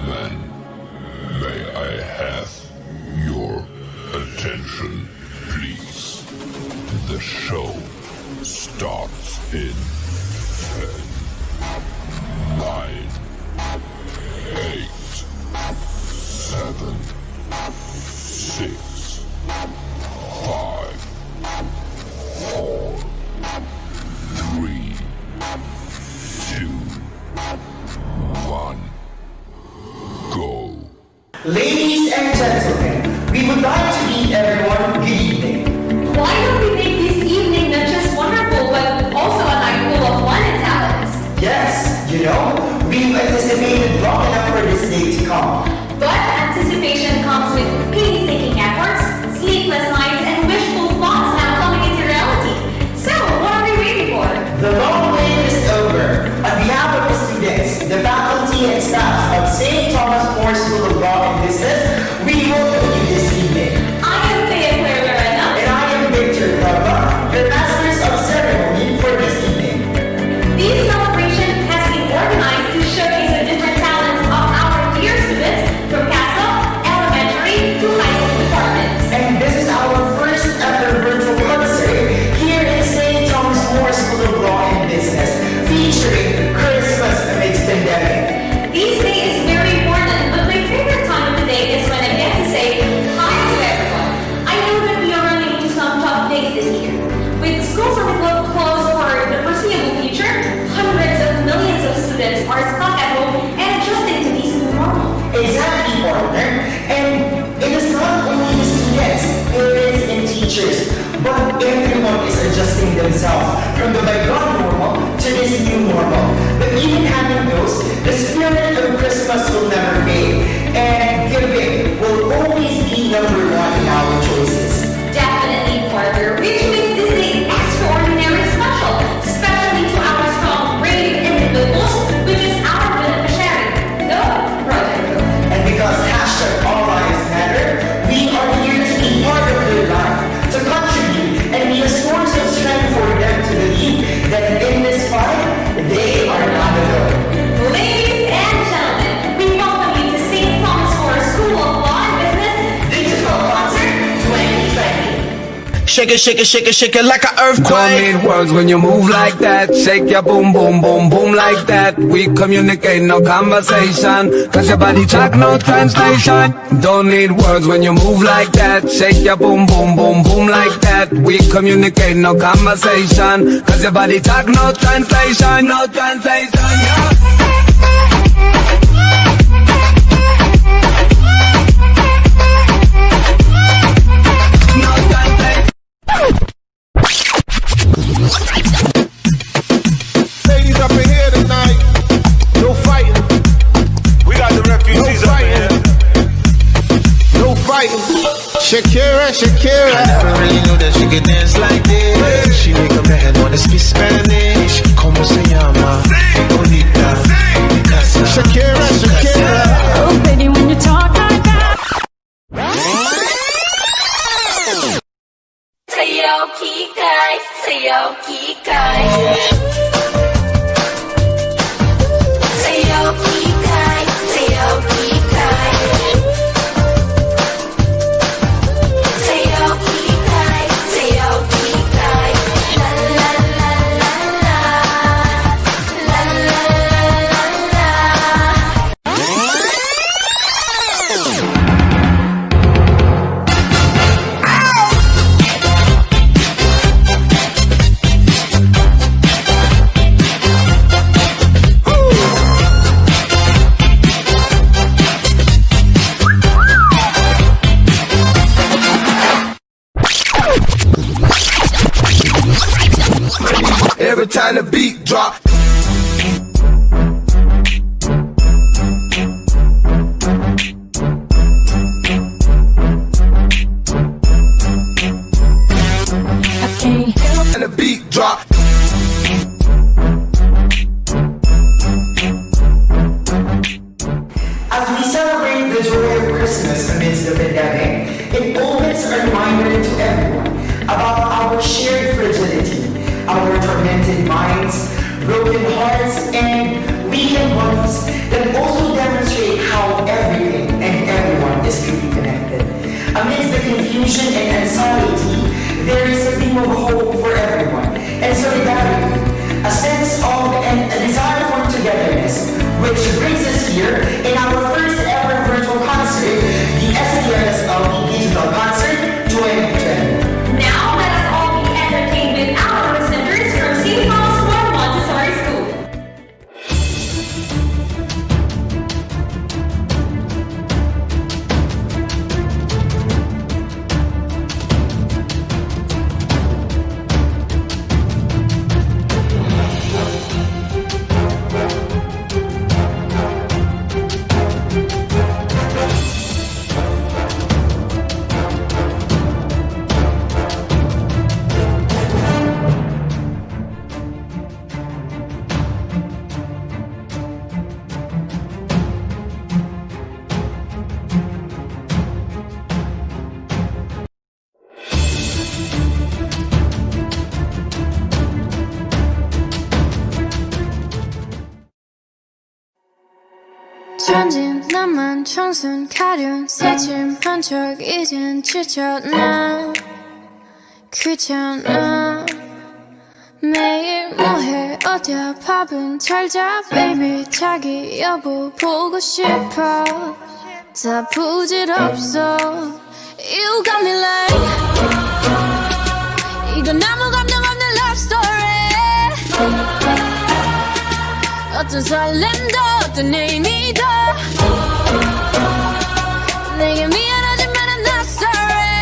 gentlemen, may I have your attention, please? The show starts in 10, 9, 8, 7, 6, 5, 4, 3, 2, 1, go. Ladies and gentlemen, we would like to meet everyone. Good evening. Why don't we make this evening not just wonderful, but also a night full of fun and talents? Yes, we've anticipated long enough for this day to come. But anticipation comes with painstaking efforts, sleepless nights, and wishful thoughts now coming into reality. So, what are we waiting for? The long wait is over. On behalf of the students, the faculty and staff of St. Thomas More School of Law and Business, we welcome you this evening. I am Thea Claire Lorena. And I am Victor Cava, your Masters of Ceremony for this evening. This celebration has been organized to showcase the different talents of our dear students from CASA, elementary to high school departments. And this is our first ever virtual concert here in St. Thomas More School of Law and Business, featuring Christmas amidst pandemic. This day is very important, but my favorite time of the day is when I get to say hi to everyone. I know that we are running into some tough days this year. With schools on the globe closed for the foreseeable future, hundreds of millions of students are stuck at home and adjusting to this new normal. Exactly, partner. And it is not only the students, parents, and teachers, but everyone is adjusting themselves from the bygone normal to this new normal. But even having those, the spirit of Christmas will never fade, and giving will always be number one in our choices. Definitely, partner, which makes this day extraordinary special, especially to our strong, brave individuals, which is our beneficiary, the Project Group. And because hashtag all lives matter, we are here to be part of their life, to contribute and be a source of strength for them to believe that in this fight, they are not alone. Ladies and gentlemen, we welcome you to St. Thomas More School of Law and Business Digital Concert 2020. Shake it, shake it, shake it, shake it like an earthquake. Don't need words when you move like that. Shake your boom, boom, boom, boom like that. We communicate, no conversation. Cause your body talk, no translation. Don't need words when you move like that. Shake your boom, boom, boom, boom like that. We communicate, no conversation. Cause your body talk, no translation. No translation, yeah. Ladies up in here tonight, no fighting. We got the refugees up in here. No fighting. Shakira, Shakira. I never really knew that she could dance like this. She make up her head wanna speak Spanish. Como se llama? Bonita. Casa. Shakira, Shakira. Oh, baby, when you talk like that. Sayaw kikay, sayaw kikay. Sayaw kikay, sayaw kikay. Sayaw kikay, sayaw kikay. La la la la la. La la la la la. Every time the beat drop. And the beat drop. As we celebrate the joy of Christmas amidst the pandemic, it opens a reminder to everyone about our shared fragility, our tormented minds, broken hearts, and weakened bodies that also demonstrate how 아직 나만 청순 가련 새침한 척 이젠 지쳤나 귀찮아 매일 뭐해 어디야 밥은 잘자 baby 자기 여보 보고 싶어 다 부질없어 You got me like 이건 아무 감정 없는 love story 어떤 설렘도 어떤 의미도 내게 미안하지만 I'm not sorry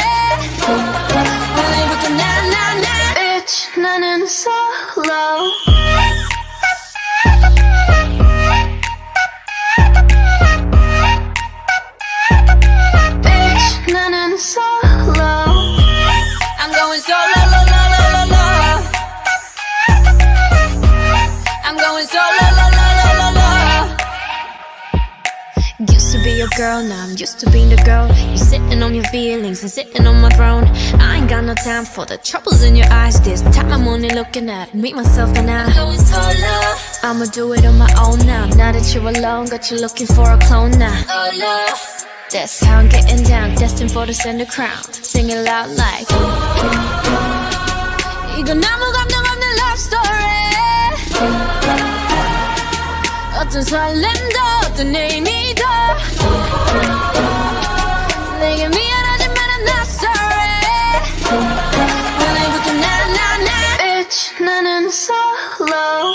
오늘부터 나 Bitch 나는 solo Bitch 나는 solo I'm going solo lo, lo, lo, lo, lo. I'm going solo lo, lo, lo, lo, lo. Used to be your girl, now I'm used to being the girl. You're sitting on your feelings and sitting on my throne. I ain't got no time for the troubles in your eyes. This time I'm only looking at me, myself, and I. I'm going solo. I'ma do it on my own now. Now that you're alone, got you looking for a clone now. Solo. That's how I'm getting down, destined for the center crown. Sing it loud like 이건 아무 감정 없는 love story 어떤 설렘도 어떤 의미도 내게 미안하지만 I'm not sorry 오늘부터 나 Bitch 나는 solo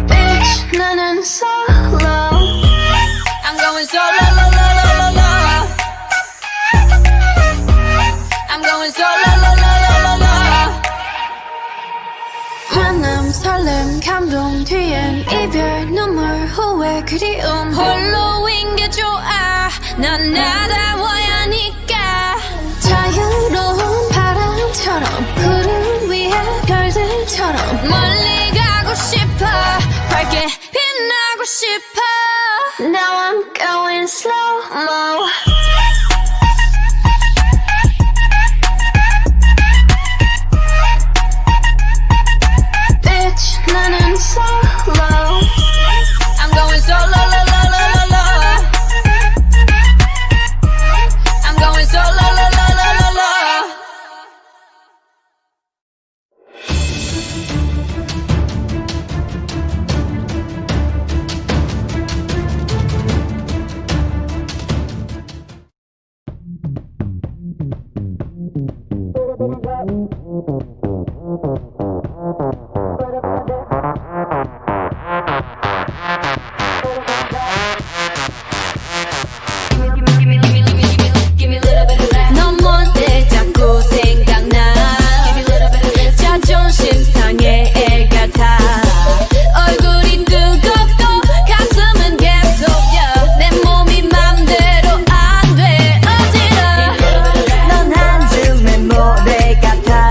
Bitch 나는 solo I'm going solo lo, lo, lo, lo, lo. I'm going solo lo, lo, lo, lo, lo. 만남 설렘 감동 뒤엔 이별 눈물 후회 그리움 홀로인 게 좋아 난 나다워야 하니까 자유로운 바람처럼 구름 위에 별들처럼 멀리 가고 싶어 밝게 빛나고 싶어 Now I'm going slow-mo Bitch 나는 solo I'm going solo lo, lo, lo, lo, lo. I'm going solo lo, lo, lo, lo, lo. 넌 뭔데 자꾸 생각나 자존심 상해 애 같아 얼굴이 뜨겁고 가슴은 계속여 내 몸이 맘대로 안 돼 어지러 넌 한 줌의 모래 같아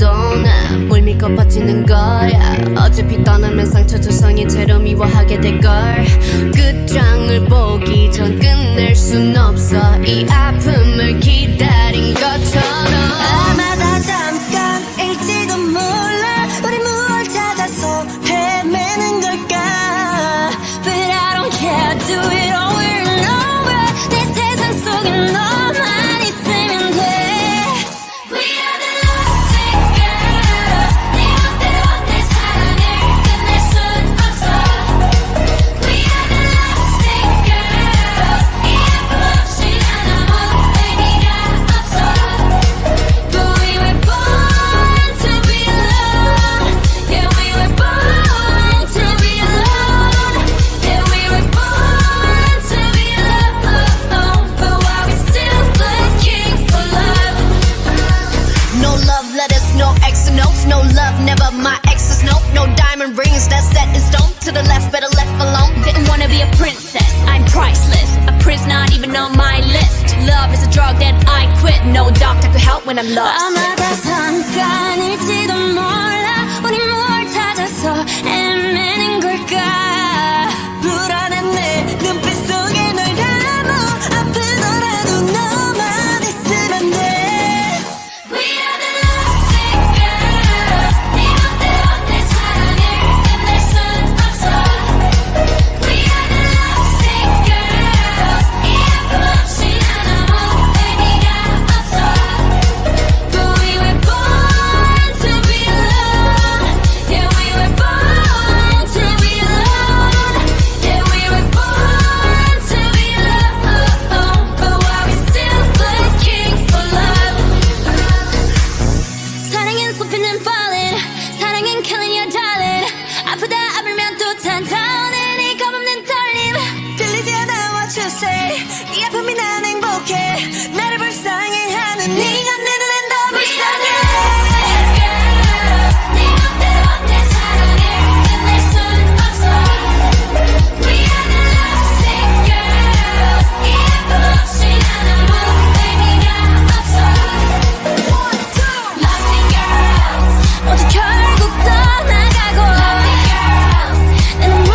떠나 뭘 믿고 버티는 거야 어차피 떠나면 상처 조성인 채로 미워하게 될걸 끝장을 보기 전 끝낼 순 없어 이 아픔을 기다린 것처럼 아마 다 잠깐일지도 몰라 우리 무얼 찾아서 헤매는 걸까 But I don't care do it over and over 내 세상 속에 너만 있으면 돼 We are the lost girls 네 멋대로 내 사랑을 끝낼 순 없어 We are the lost girls 이 아픔 없이 난 아무 의미가 없어 But we were born to be alone Yeah we were born to be alone Yeah we were born to be alone But why we still looking for love No love letters, no X notes, no love, never my exes, no. No diamond rings that's set in stone. To the left, better left alone. Didn't wanna be a princess, I'm priceless. A prince not even on my list. Love is a drug that I quit. No doctor could help when I'm lost. 아마 다 잠깐일지도 몰라 우리 뭘 찾아서 헤매는 걸까 불안한 내 눈빛 속에 널 담아 아프더라도 너만 있으면 돼 We are the lost girls 네 멋대로 내 사랑을 끝낼 순 없어 We are the lost girls 이 아픔 없이 난 아무 의미가 없어 But we were born to be alone Yeah we were born to be alone Yeah we were born to be alone But why we still looking for love 사랑은 쏟히는 falling 사랑은 killing your darling 아프다 아물면 또 탄타오는 이 겁없는 떨림 들리지 않아 what you say 이 아픔이 난 행복해 나를 불쌍해 하는 네가 내 눈엔 더 불쌍해 네 멋대로 내 사랑을 끝낼 순 없어 We are the lost girls 이 아픔 없이 난 아무 의미가 없어 Lost girls 모두 결국 떠나가고 Lost girls 내 눈물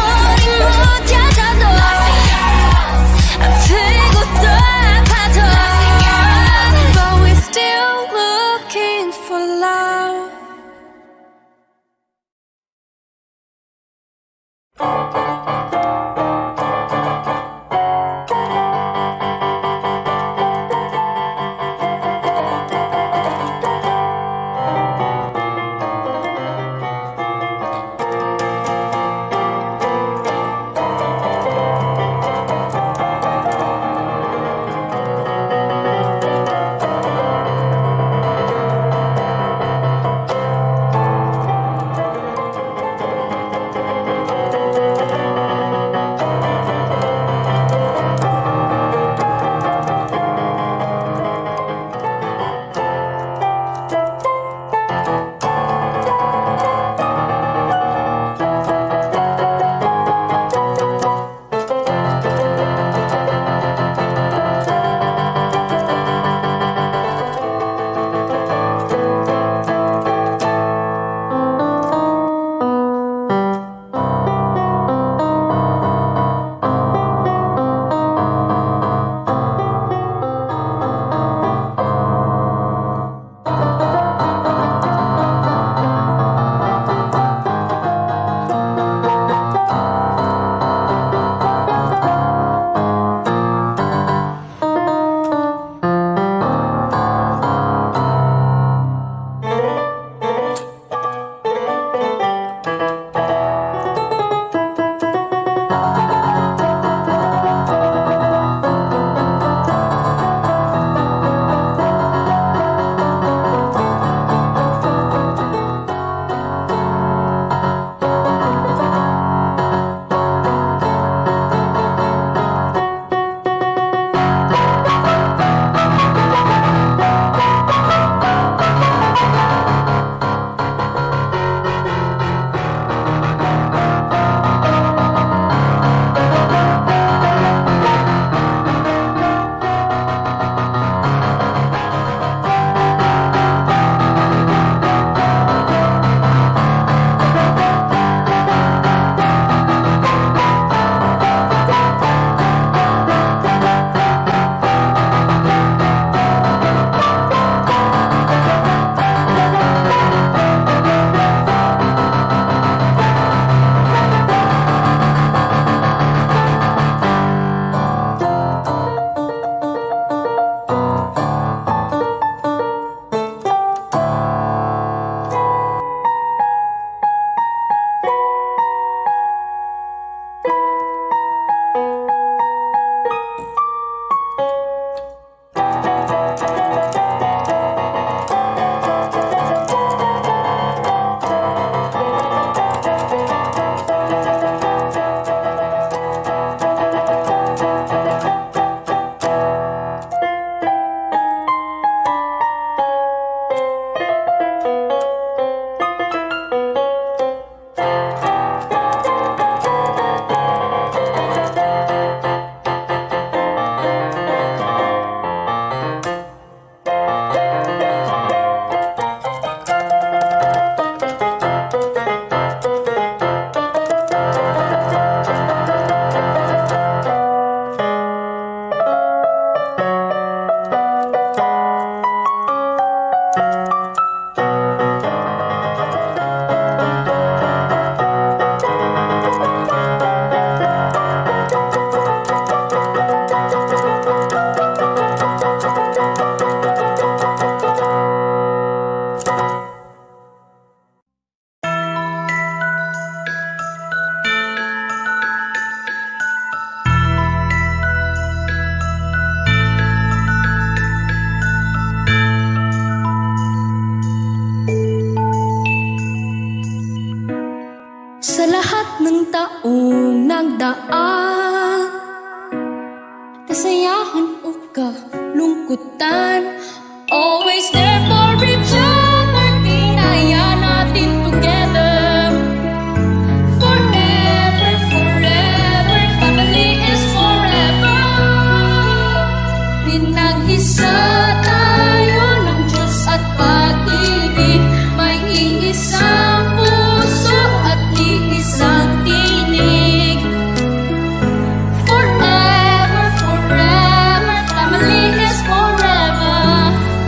Isang taong nagdaan, kasayahan o kalungkutan, always there for each other, kinaya natin together. Forever, forever, family is forever. Pinag-isa tayo ng Diyos at pag-ibig, may iisang puso at iisang tinig. Forever, forever, family is forever.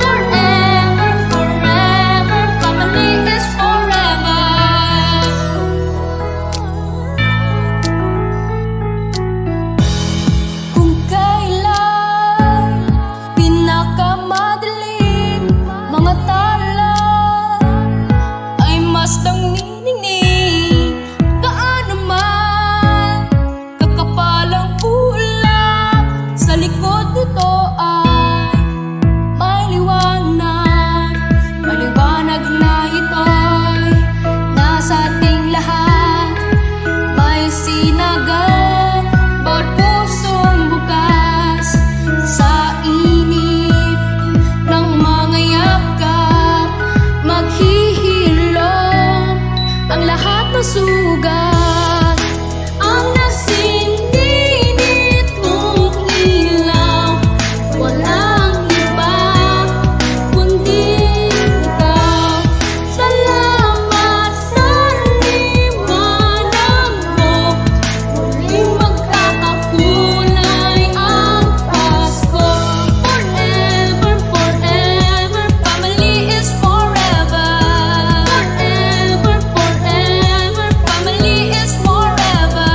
Forever, forever, family is forever. Kung kailan pinakamadilim, mga tala ay masdang niningning. Gaano man kakapalang ulap, sa likod nito ay may liwanag. Maliwanag na ito'y nasa ating lahat. May sinagan, bawat pusong bukas sa inip ng mga yakap. Maghihilom ang lahat ng sugat. Ang nagsininit mong ilaw, walang iba kundi ikaw. Salamat sa liwanag mo, muling magkakakulay ang Pasko. Forever, forever, family is forever. Forever, forever, family is forever.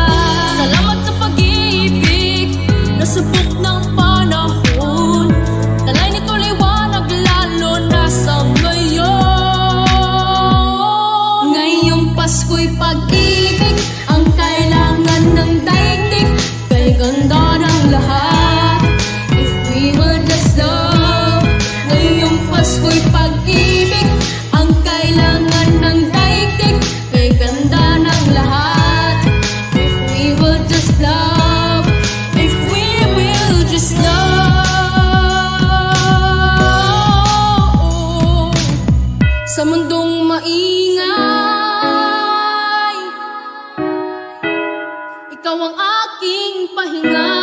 Salamat sa pag-ibig, nasubok ng panahon. Talay nito liwanag lalo na sa ngayon. Ngayong Pasko'y pag-ibig, ang kailangan ng daigdig. Kay ganda ng lahat, if we were just love. Ngayong Pasko'y pag-ibig, ang kailangan ng daigdig. Kay ganda ng lahat, if we will just love. If we will just love. Sa mundong maingay, ikaw ang aking pahinga.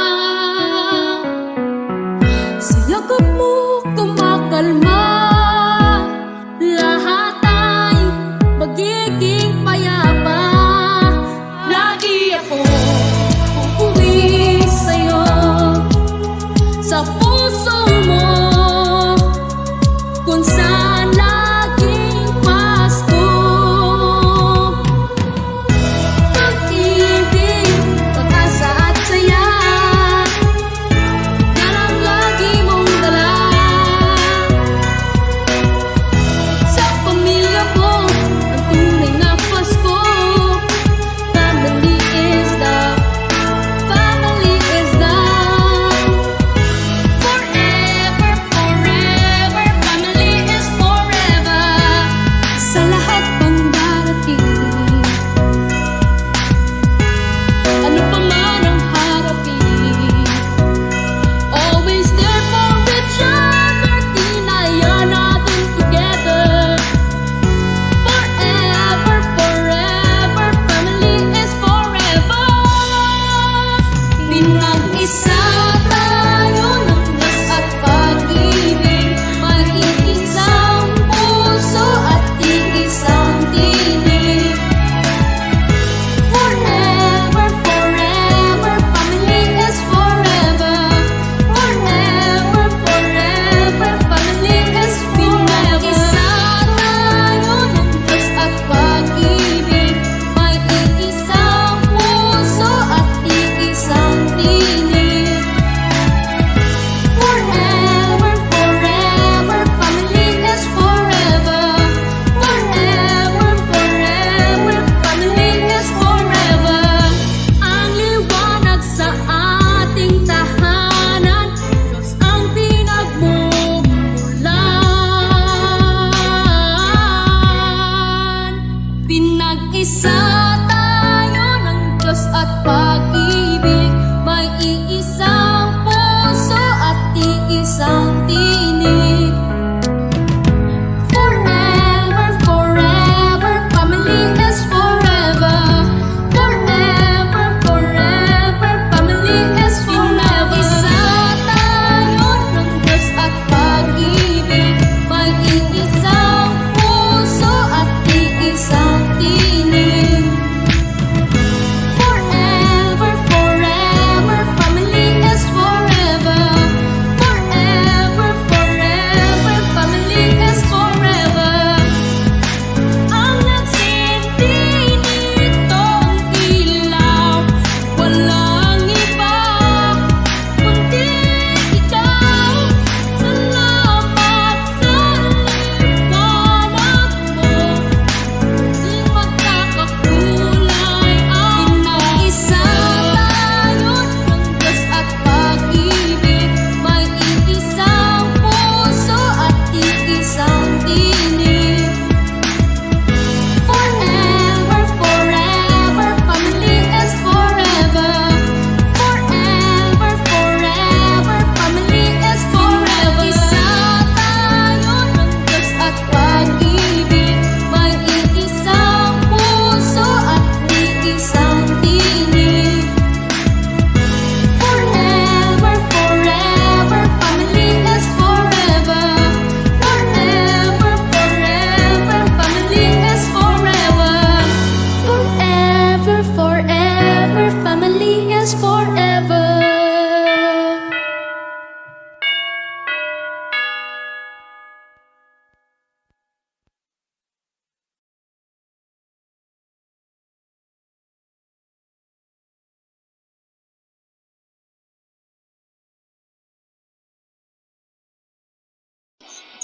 Sa yakap mo kumakalma, lahat ay magiging payapa. Lagi ako uuwi sa'yo, sa puso mo, kung saan laging Pasko. Pag-ibig, pag-asa at saya, yan ang lagi mong dala. Sa pamilya mo, ang tunay na Pasko. Family is love, family is love. Forever, forever, family is forever. Sa lahat pang darating, ano pa man ang harapin, always there for each other, kinaya natin together. Forever, forever, family is forever. Pinag-isa tayo ng Diyos at pag-ibig, may iisang puso at iisang tinig. Forever, forever, family is forever. Forever, forever, family is forever. Pinag-isa tayo ng Diyos at pag-ibig, may iisang puso at iisang tinig. Forever, forever, family is forever. Forever, forever, family is forever. Ang liwanag sa ating tahanan, Diyos ang pinagmumulan. Pinag-isa tayo ng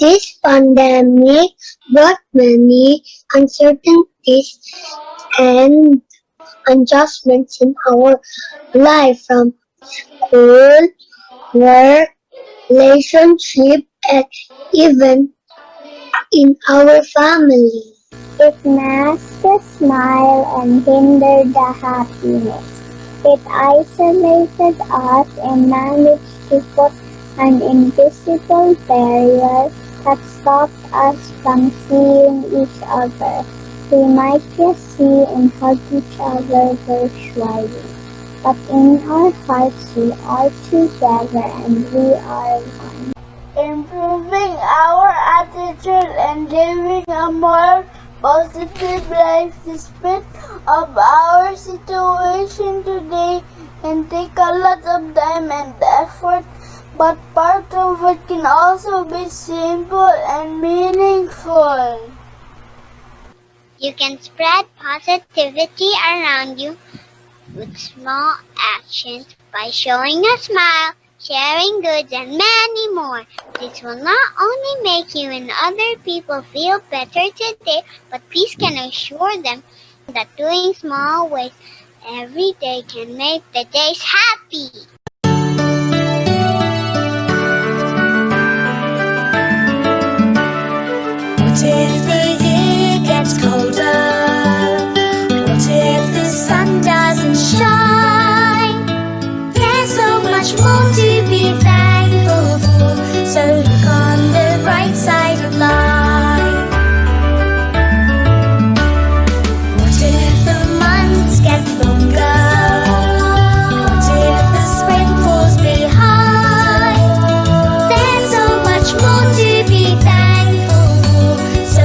This pandemic brought many uncertainties and adjustments in our life, from school, work, relationship, and even in our family. It masked the smile and hindered the happiness. It isolated us and managed to put an invisible barrier that stopped us from seeing each other. We might just see and hug each other virtually, but in our hearts we are together and we are one. Improving our attitude and living a more positive life despite of our situation today can take a lot of time and effort, but part of it can also be simple and meaningful. You can spread positivity around you with small actions by showing a smile, sharing goods, and many more. This will not only make you and other people feel better today, but please can assure them that doing small ways every day can make the days happy. What if the year gets colder? What if the sun doesn't shine? There's so much more to be thankful for, so look on the bright side of life. What if the months get longer? What if the spring falls behind? There's so much more to be thankful for, so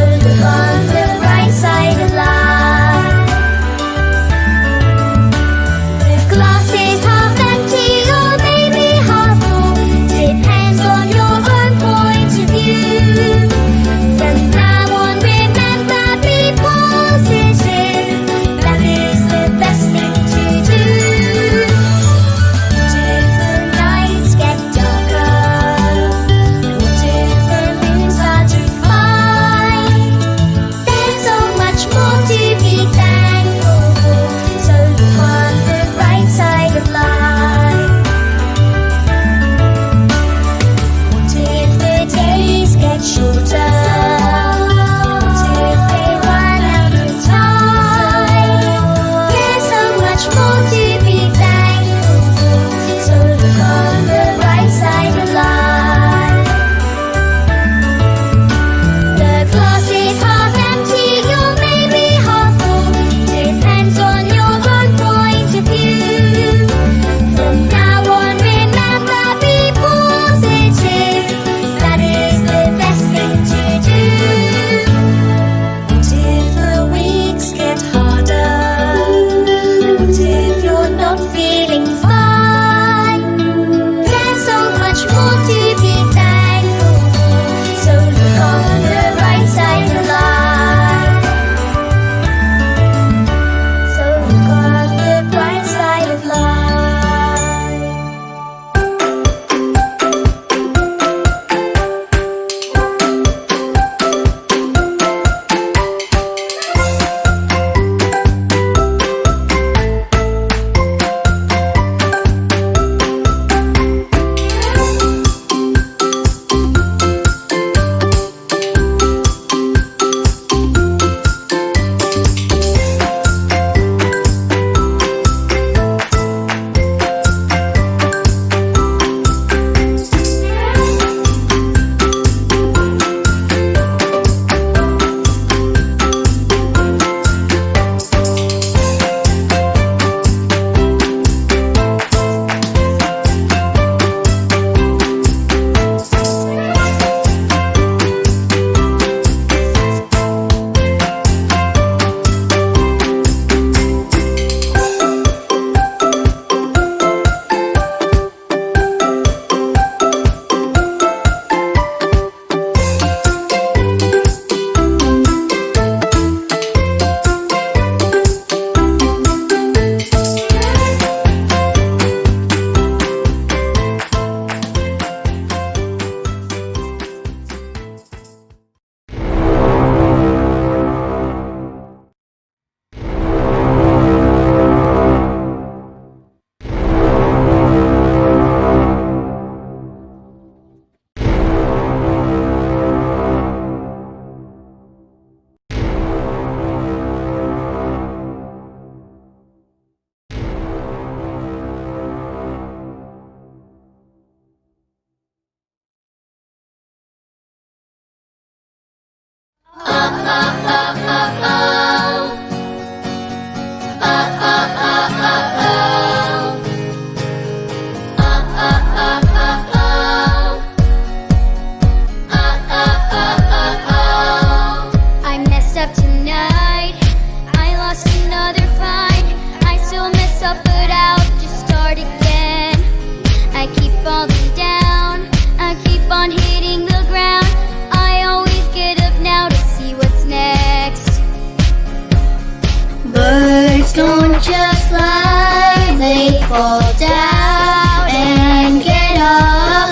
don't just fly, they fall down and get up.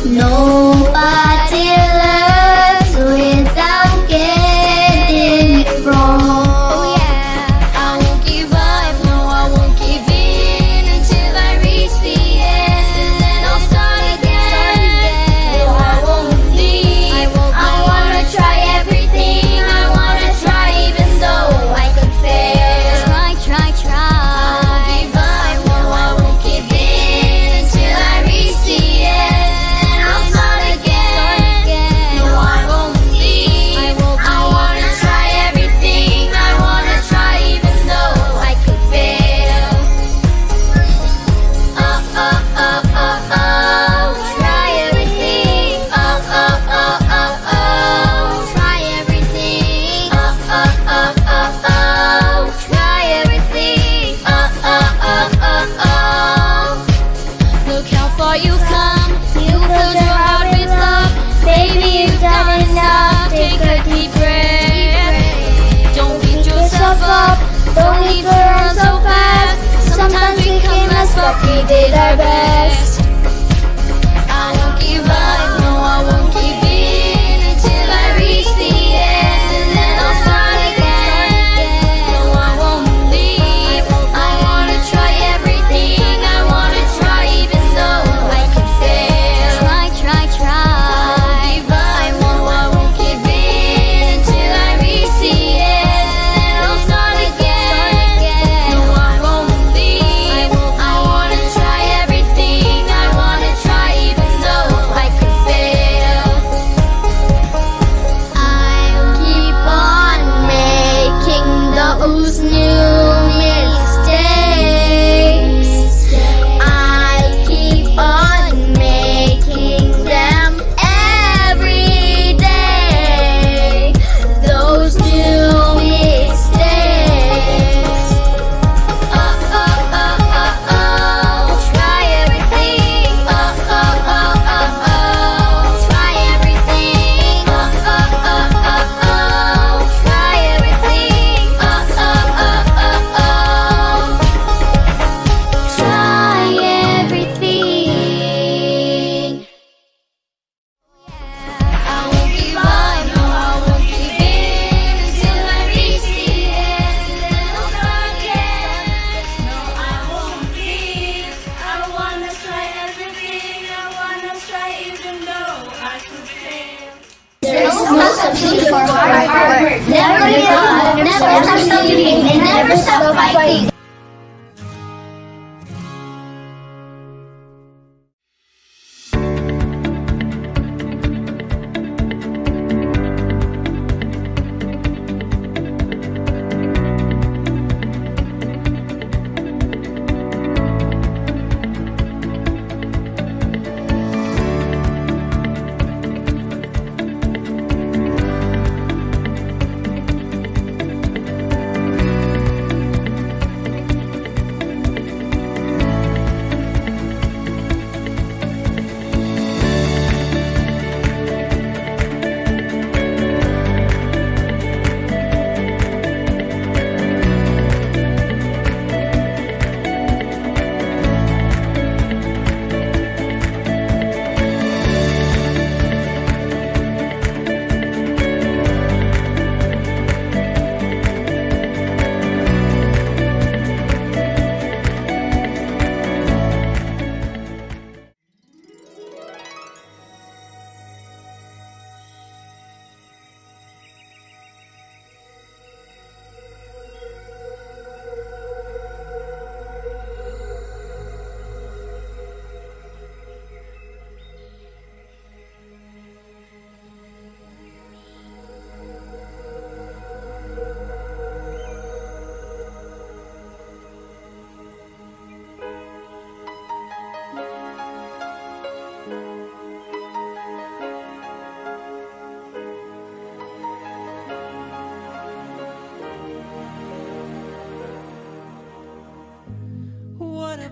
Nobody learns without getting it wrong. Oh yeah, I won't give up, no I won't give in until I reach the end, and then I'll start again. No, I won't leave, I wanna try everything, I wanna try even though I could fail. Try. I won't give up, no I won't give in until I reach the end, and I'll start again. No, I won't leave, I wanna try everything, I wanna try even though I could fail. Try everything. Try everything. Try everything. Look how far you've come. You filled your heart with love. Baby, you've done enough. Take a deep breath. Don't beat yourself up. Don't leave her on so fast. Sometimes we came less, but we did our best. I won't give up, no I won't give in until I reach the end, and then I'll start again. No, I won't leave, I wanna try everything, I wanna try even though I could fail. Try. I won't give up, no I won't give in until I reach the end, and then I'll start again. No, I won't leave, I wanna try everything, I wanna try even though I could fail. I'll keep on making those new mistakes. I keep on making them every day. Those new mistakes. Try everything. Try everything. Try everything. Try everything. I won't give up, no I won't give in until I reach the end, and then I'll start again. No, I won't leave, I wanna try everything, I wanna try even though I could fail. There's no substitute for hard work. Never give up, never stop believing, and never stop fighting.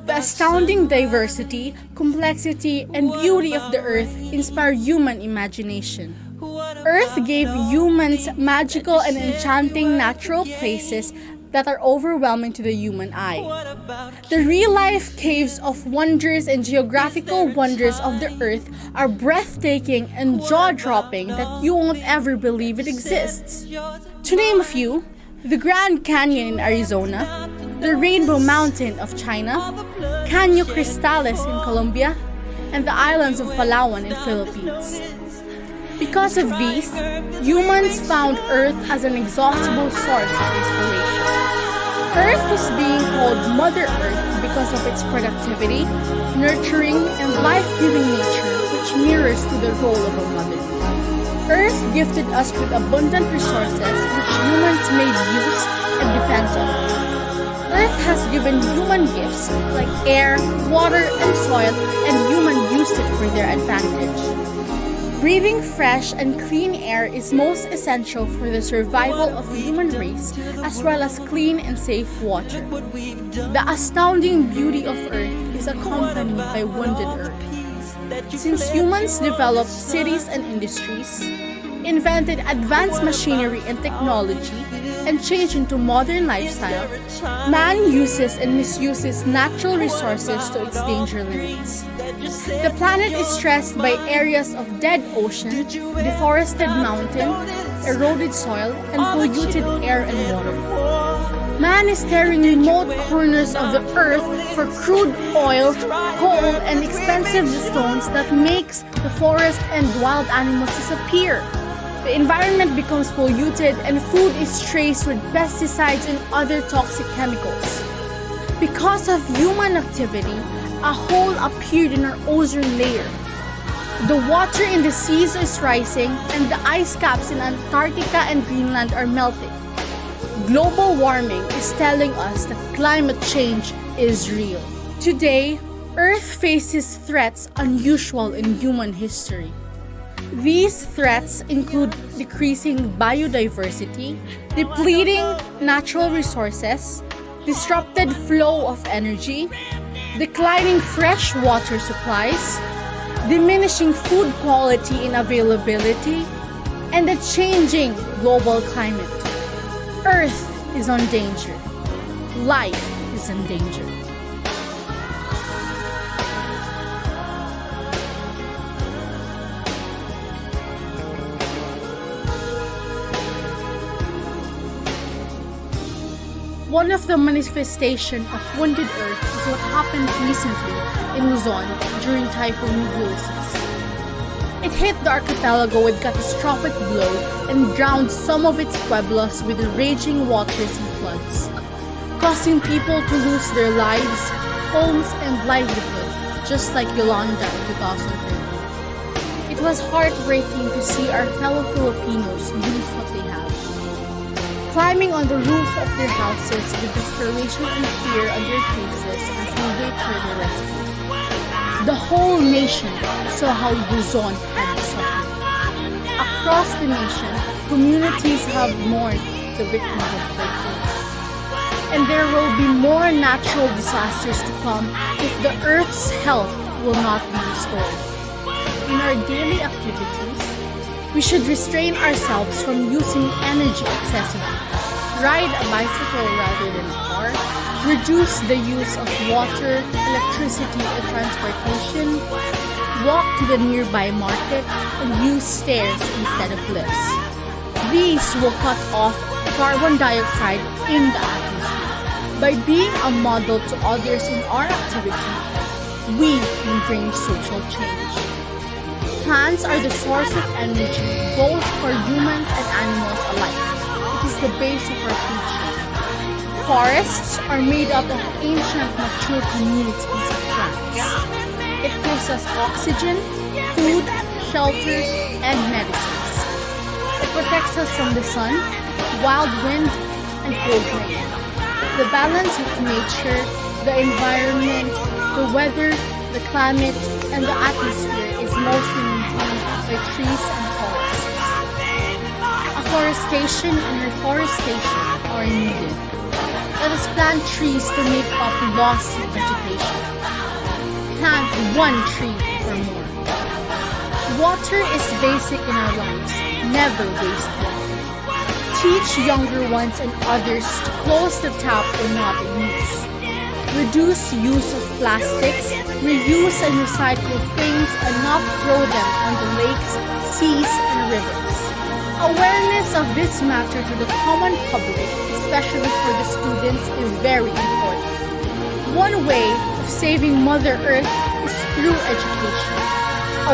The astounding diversity, complexity, and beauty of the Earth inspire human imagination. Earth gave humans magical and enchanting natural places that are overwhelming to the human eye. The real-life caves of wonders and geographical wonders of the earth are breathtaking and jaw-dropping that you won't ever believe it exists. To name a few, the Grand Canyon in Arizona, the Rainbow Mountain of China, Caño Cristales in Colombia, and the islands of Palawan in Philippines. Because of these, humans found Earth as an inexhaustible source of inspiration. Earth is being called Mother Earth because of its productivity, nurturing, and life-giving nature which mirrors to the role of a mother. Earth gifted us with abundant resources which humans made use and depends on. Earth has given human gifts like air, water, and soil, and humans used it for their advantage. Breathing fresh and clean air is most essential for the survival of the human race, as well as clean and safe water. The astounding beauty of Earth is accompanied by wounded Earth. Since humans developed cities and industries, invented advanced machinery and technology, and changed into modern lifestyle, man uses and misuses natural resources to its danger limits. The planet is stressed by areas of dead ocean, deforested mountain, eroded soil, and polluted air and water. Man is tearing remote corners of the earth for crude oil, coal, and expensive stones that makes the forest and wild animals disappear. The environment becomes polluted and food is traced with pesticides and other toxic chemicals. Because of human activity, a hole appeared in our ozone layer. The water in the seas is rising and the ice caps in Antarctica and Greenland are melting. Global warming is telling us that climate change is real. Today, Earth faces threats unusual in human history. These threats include decreasing biodiversity, depleting natural resources, disrupted flow of energy, declining fresh water supplies, diminishing food quality and availability, and the changing global climate. Earth is in danger. Life is in danger. One of the manifestations of wounded Earth is what happened recently in Luzon during Typhoon Ulysses. It hit the archipelago with catastrophic blow and drowned some of its pueblos with raging waters and floods, causing people to lose their lives, homes, and livelihood, just like Yolanda in 2013. It was heartbreaking to see our fellow Filipinos lose what they have. Climbing on the roof of their houses with desperation and fear on their faces as they wait for their rescue. The whole nation saw how Luzon had suffered. Across the nation, communities have mourned the victims of typhoons. And there will be more natural disasters to come if the Earth's health will not be restored. In our daily activities, we should restrain ourselves from using energy excessively, ride a bicycle rather than a car, reduce the use of water, electricity, and transportation, walk to the nearby market, and use stairs instead of lifts. These will cut off carbon dioxide in the atmosphere. By being a model to others in our activity, we can bring social change. Plants are the source of energy both for humans and animals alike. It is the base of our future. Forests are made up of ancient mature communities of plants. It gives us oxygen, food, shelter, and medicines. It protects us from the sun, wild wind, and cold rain. The balance of nature, the environment, the weather, the climate, and the atmosphere is mostly maintained by trees and forests. Afforestation and reforestation are needed. Let us plant trees to make up lost vegetation. Plant one tree or more. Water is basic in our lives. Never waste water. Teach younger ones and others to close the tap when not in use. Reduce use of plastics, reuse and recycle things, and not throw them on the lakes, seas, and rivers. Awareness of this matter to the common public, especially for the students, is very important. One way of saving Mother Earth is through education.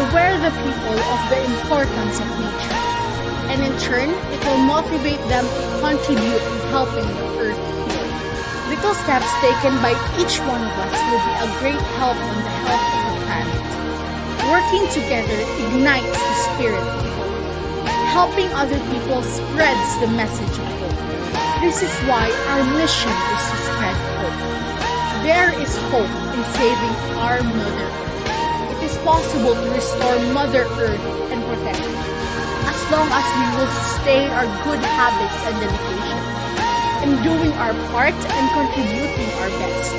Aware the people of the importance of nature, and in turn, it will motivate them to contribute in helping the Earth heal. Little steps taken by each one of us will be a great help on the health of the planet. Working together ignites the spirit of hope. Helping other people spreads the message of hope. This is why our mission is to spread hope. There is hope in saving our Mother Earth. It is possible to restore Mother Earth and protect her, as long as we will sustain our good habits and dedication in doing our part and contributing our best,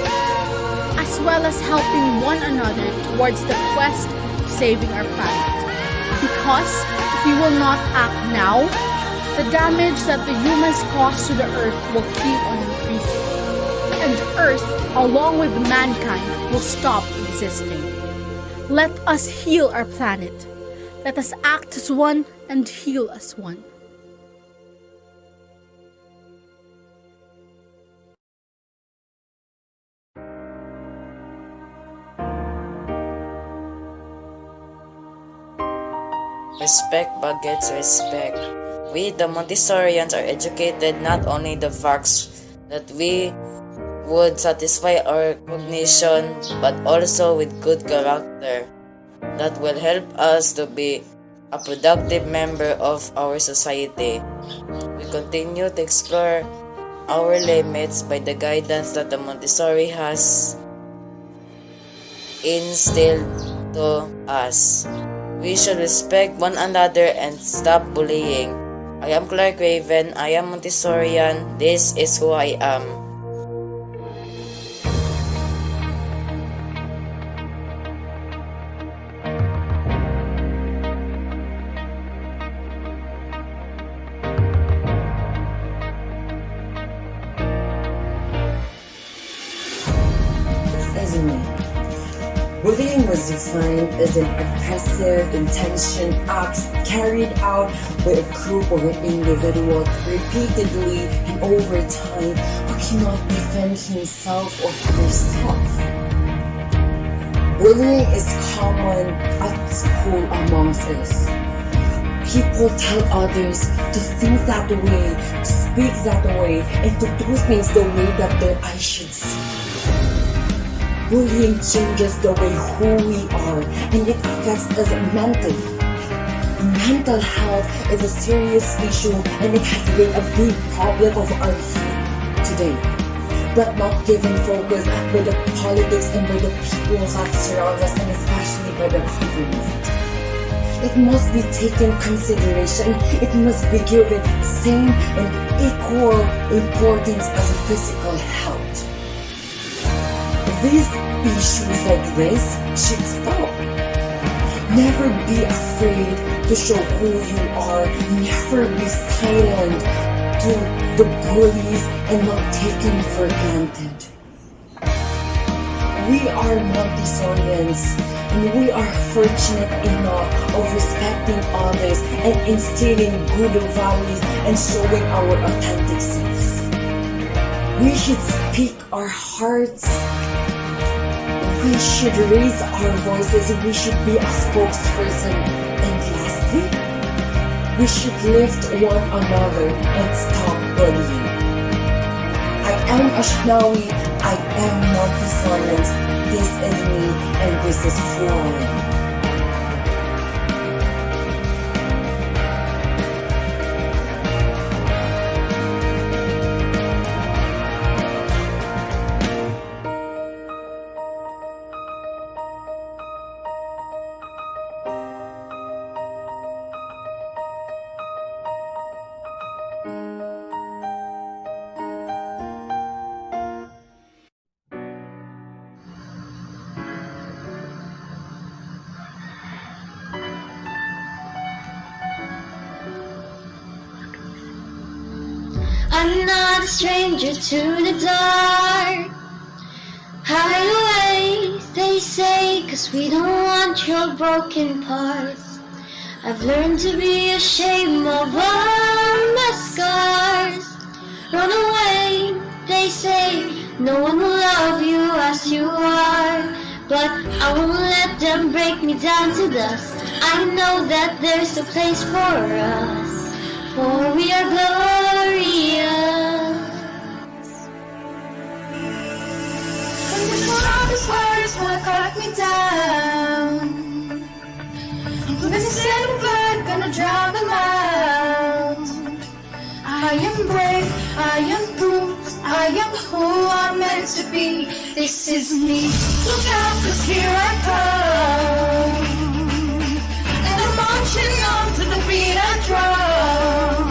as well as helping one another towards the quest of saving our planet. Because if we will not act now, the damage that the humans cause to the Earth will keep on increasing, and Earth, along with mankind, will stop existing. Let us heal our planet. Let us act as one and heal as one. Respect begets respect. We, the Montessorians, are educated not only the facts that we would satisfy our cognition, but also with good character that will help us to be a productive member of our society. We continue to explore our limits by the guidance that the Montessori has instilled to us. We should respect one another and stop bullying. I am Clark Raven. I am Montessorian. This is who I am. Bullying was defined as an aggressive, intention acts carried out by a group or an individual repeatedly and over time who cannot defend himself or herself. Bullying is common at school amongst us. People tell others to think that way, to speak that way, and to do things the way that their eyes should see. Bullying changes the way who we are, and it affects us mentally. Mental health is a serious issue, and it has been a big problem of our youth today, but not given focus by the politics and by the people that surround us, and especially by the government. It must be taken consideration. It must be given same and equal importance as physical health. These issues like this should stop. Never be afraid to show who you are. Never be silent to the bullies and not taken for granted. We are Montessorians, and we are fortunate enough of respecting others and instilling good values and showing our authentic selves. We should speak our hearts. We should raise our voices. We should be a spokesperson. And lastly, we should lift one another and stop bullying. I am Ashnawi. I am Montessorian. This is me, and this is who I am. I'm not a stranger to the dark. Hide away, they say, 'cause we don't want your broken parts. I've learned to be ashamed of all my scars. Run away, they say, no one will love you as you are. But I won't let them break me down to dust. I know that there's a place for us, for we are glorious. When the strongest words wanna cut me down, this is in blood, gonna drown them out. I am brave, I am proof, I am who I'm meant to be. This is me. Look out, 'cause here I come, and I'm marching on to the beat I drum.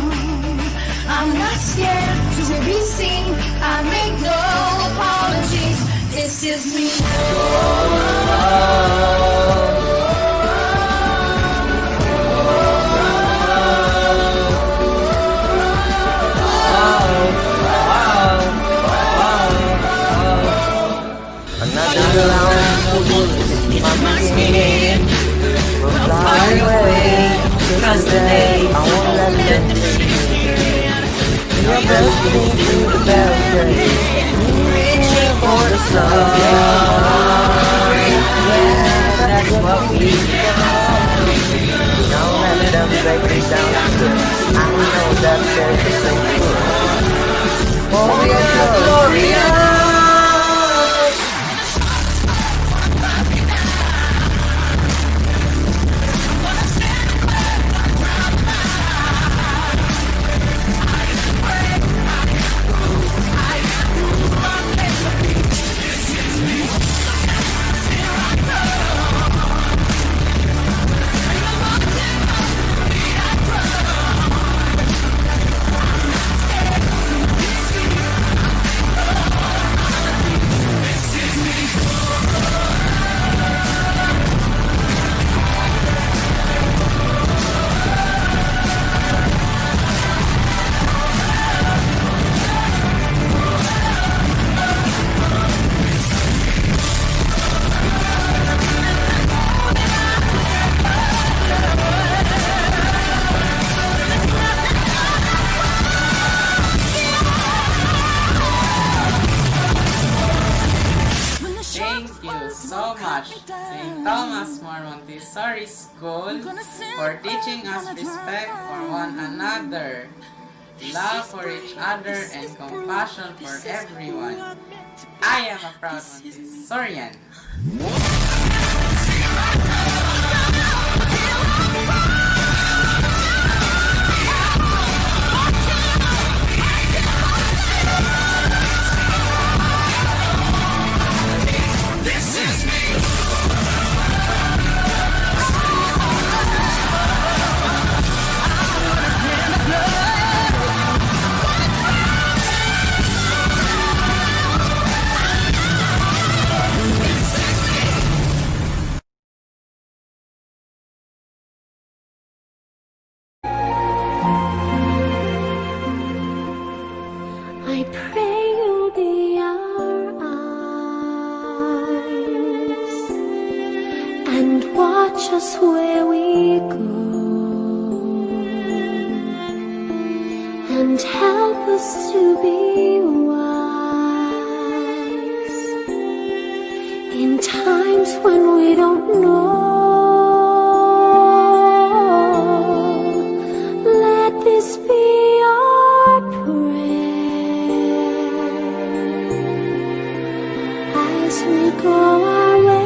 I'm not scared to be seen, I make no apologies. This is me. Another round of bullets in my skin. We'll fly away, because today I won't let them take you. You're bursting through the belfry, reaching for the sun. Yeah, that's what we do. Don't let them break me down. I know that there's a place for us. Oh, we are glorious. St. Thomas More Montessori School for teaching us respect for one another, love for each other, and compassion for everyone. I am a proud Montessorian. I pray you'll be our eyes and watch us where we go and help us to be wise in times when we don't know. Let this be our prayer as we go our way.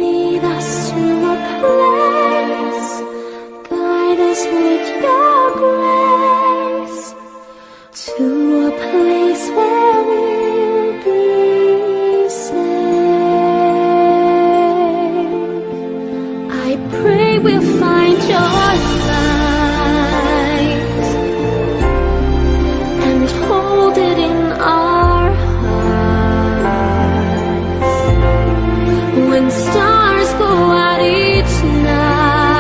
Lead us to a place, guide us with your grace, to a place where we'll be safe. I pray we'll find your light and hold it in our hearts when stars go out each night.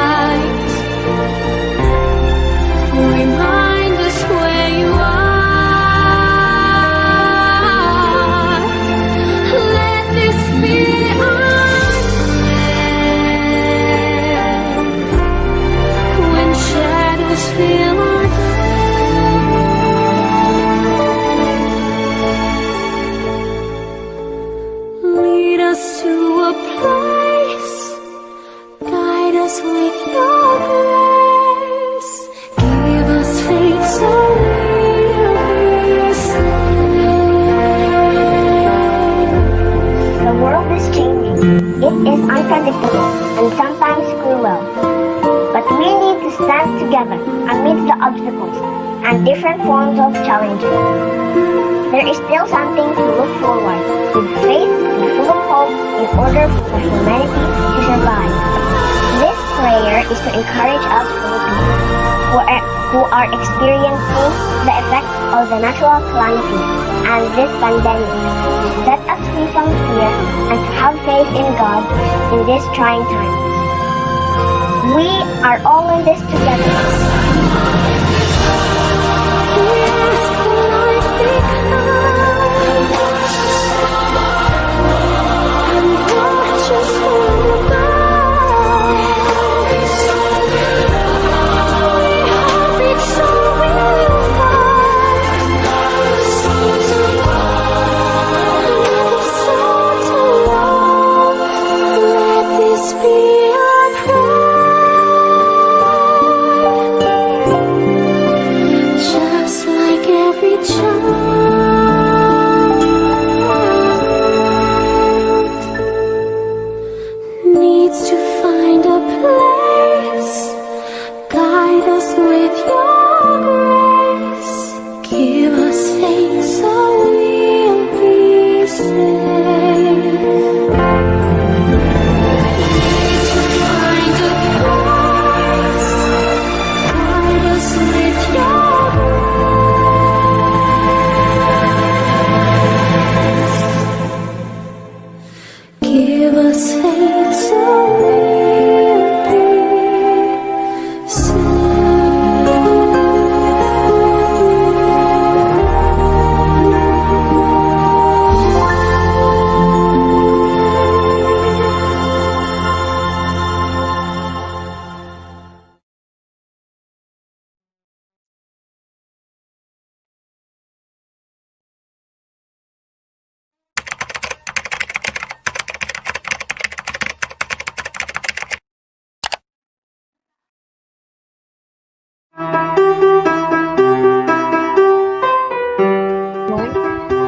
with your grace. Give us faith so we'll be saved. The world is changing. It is unpredictable and sometimes cruel. But we need to stand together amidst the obstacles and different forms of challenges. There is still something to look forward, with faith and full of hope in order for humanity to survive. This prayer is to encourage us Filipinos who are experiencing the effects of the natural calamity and this pandemic. Let us free from fear and to have faith in God in these trying times. We are all in this together. Needs to find a place, guide us with your grace, give us faith so we'll be saved. Needs to find a place, guide us with your grace, give us faith so we'll be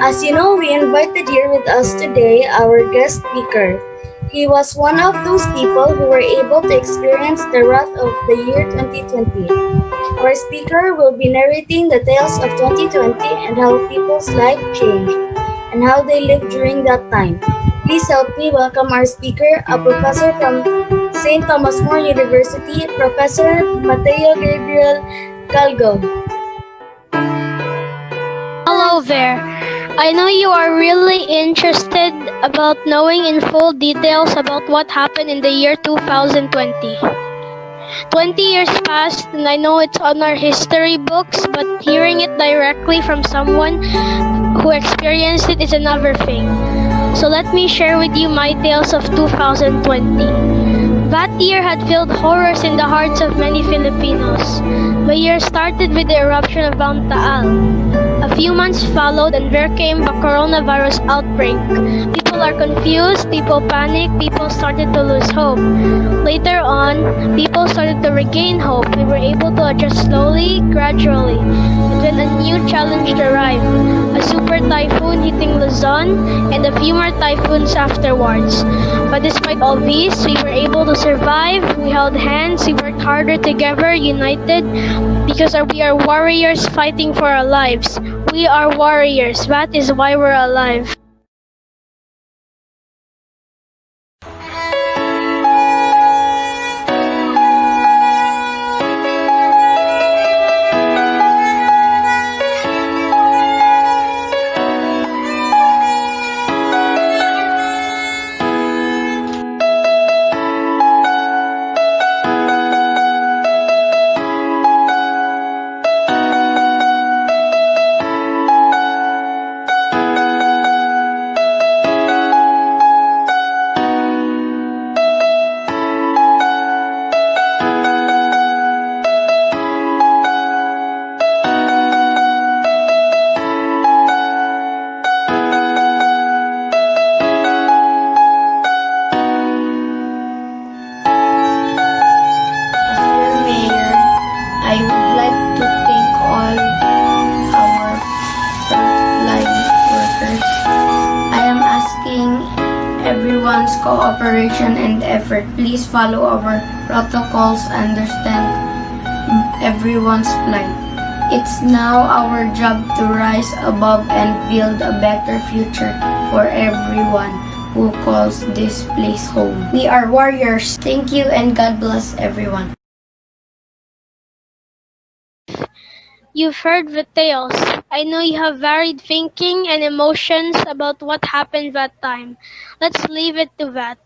As you know, we invited here with us today our guest speaker. He was one of those people who were able to experience the wrath of the year 2020. Our speaker will be narrating the tales of 2020 and how people's lives changed and how they lived during that time. Please help me welcome our speaker, a professor from St. Thomas More University, Professor Mateo Gabriel Calgo. Hello there. I know you are really interested about knowing in full details about what happened in the year 2020. 20 years passed and I know it's on our history books, but hearing it directly from someone who experienced it is another thing. So let me share with you my tales of 2020. That year had filled horrors in the hearts of many Filipinos. The year started with the eruption of Mount Taal. A few months followed and there came the coronavirus outbreak. People are confused, people panic, people started to lose hope. Later on, people started to regain hope. We were able to adjust slowly, gradually. And then a new challenge arrived. A super typhoon hitting Luzon and a few more typhoons afterwards. But despite all these, we were able to survive. We held hands, we worked harder together, united, because we are warriors fighting for our lives. We are warriors. That is why we're alive. preparation and effort. Please follow our protocols, understand everyone's plight. It's now our job to rise above and build a better future for everyone who calls this place home. We are warriors. Thank you and God bless everyone. You've heard the tales. I know you have varied thinking and emotions about what happened that time. Let's leave it to that.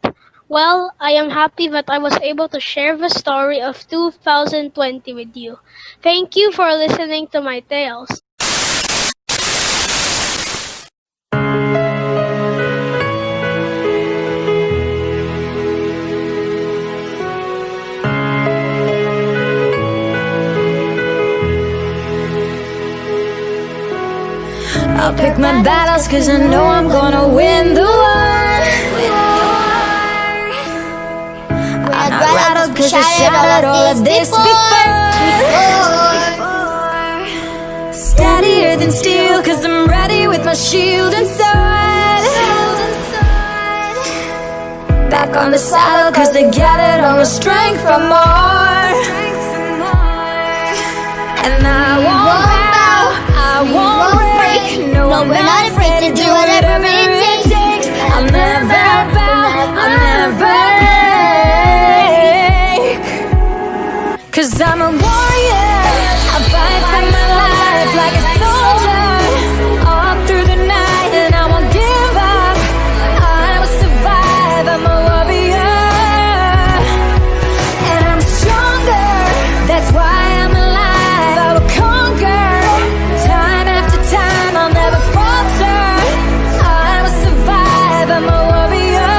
Well, I am happy that I was able to share the story of 2020 with you. Thank you for listening to my tales. I'll pick my battles cause I know I'm gonna win the war. I'm not rattled cause I shattered all of this before. Steadier than steel cause I'm ready with my shield and sword. Back on the saddle cause they gathered all my strength for more. And I won't bow, I won't break. No, we're not afraid to do whatever it takes. I'll never bow, I'll never break. Cause I'm a warrior, I fight for my life like a soldier. All through the night and I won't give up. I will survive, I'm a warrior. And I'm stronger, that's why I'm alive. I will conquer, time after time, I'll never falter. I will survive, I'm a warrior.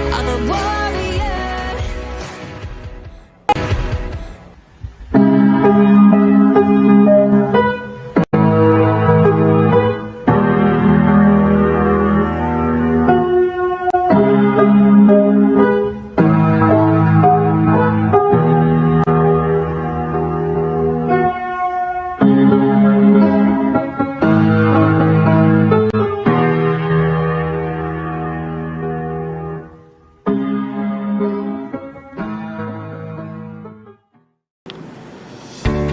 I'm a warrior.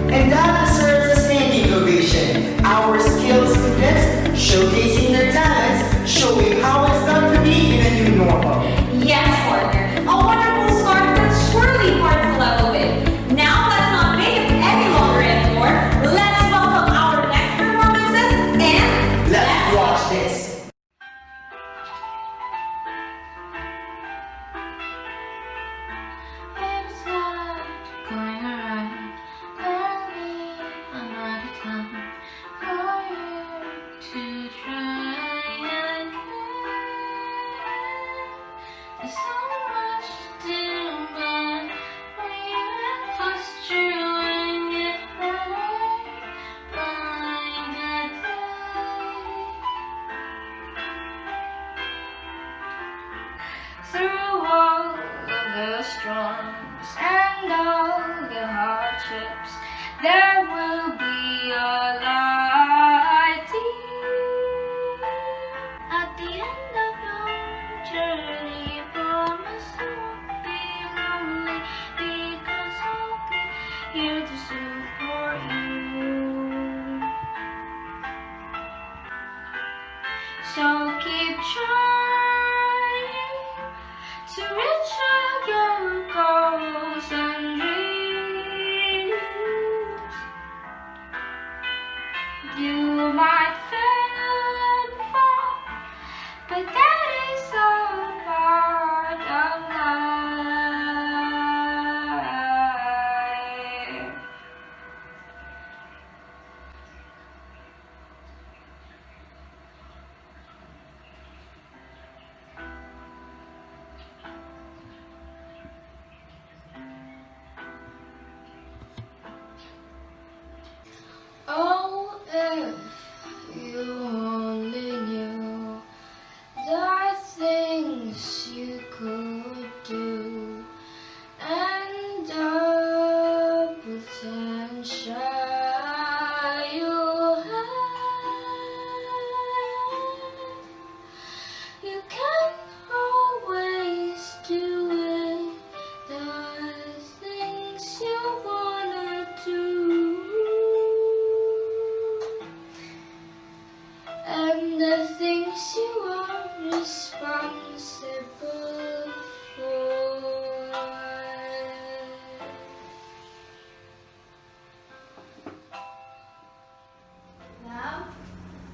And that deserves a standing ovation. Our skilled students showcasing their talents, showing how it's done to be in a new normal. Yes, partner. A wonderful start, but surely hard to level with. Now let's not make it any longer anymore. Let's welcome our next performances and Let's watch this. Through all of the storms and all the hardships, there will be a light at the end of your journey. Promise you won't be lonely because I'll be here to support you. So keep trying to reach out your goals and dreams. You might fail and fall, but that is all part of life. Oh, if you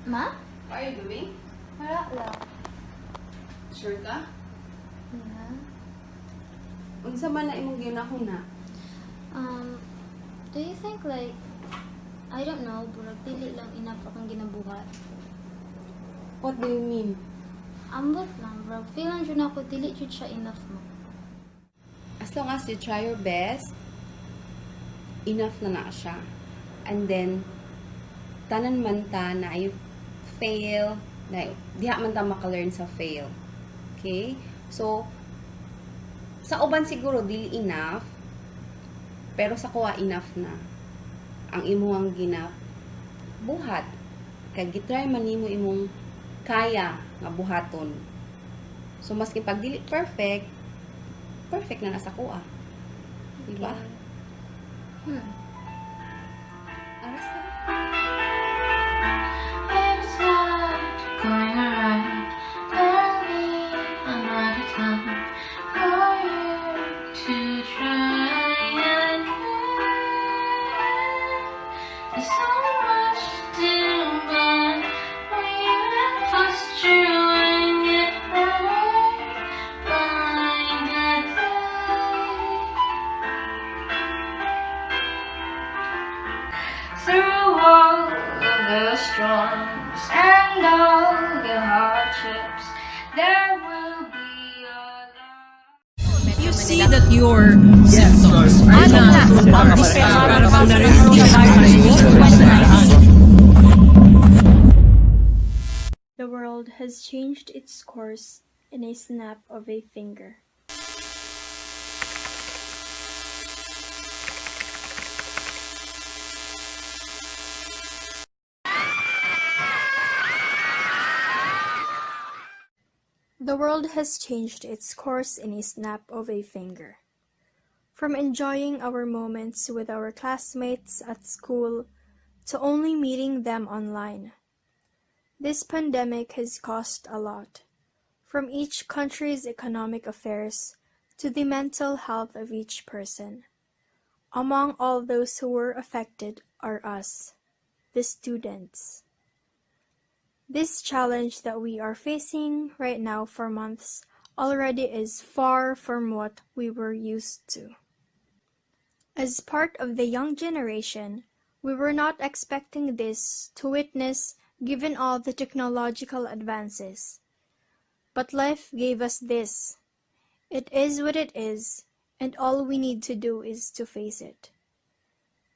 Ma? What are you doing? Wala lang. Sure ka? Yeah. Unsa man na imong ginahuna? Do you think like, I don't know, burag dili lang enough akong ginabuhat? What do you mean? Ambot lang, bro. Feeling dyan ako, dili dyan siya enough mo. As long as you try your best, enough na siya. And then, tanan man ta na you fail, na diha man ta maka-learn sa fail. Okay? So, sa uban siguro dili enough, pero sa kuha enough na. Ang imuhang buhat. Kay gitry man nimo imong kaya nga buhaton. So, maski pag dili perfect, perfect na nasa kuha. Diba? Aras na. It's not going around. Tell me another time for you to try again. There's so much to do, but we're just doing it right by the day. Through all of the storms and all the hardships, there will be a light. You see that your symptoms are not The world has changed its course in a snap of a finger. The world has changed its course in a snap of a finger. From enjoying our moments with our classmates at school to only meeting them online. This pandemic has cost a lot, from each country's economic affairs to the mental health of each person. Among all those who were affected are us, the students. This challenge that we are facing right now for months already is far from what we were used to. As part of the young generation, we were not expecting this to witness given all the technological advances. But life gave us this. It is what it is, and all we need to do is to face it.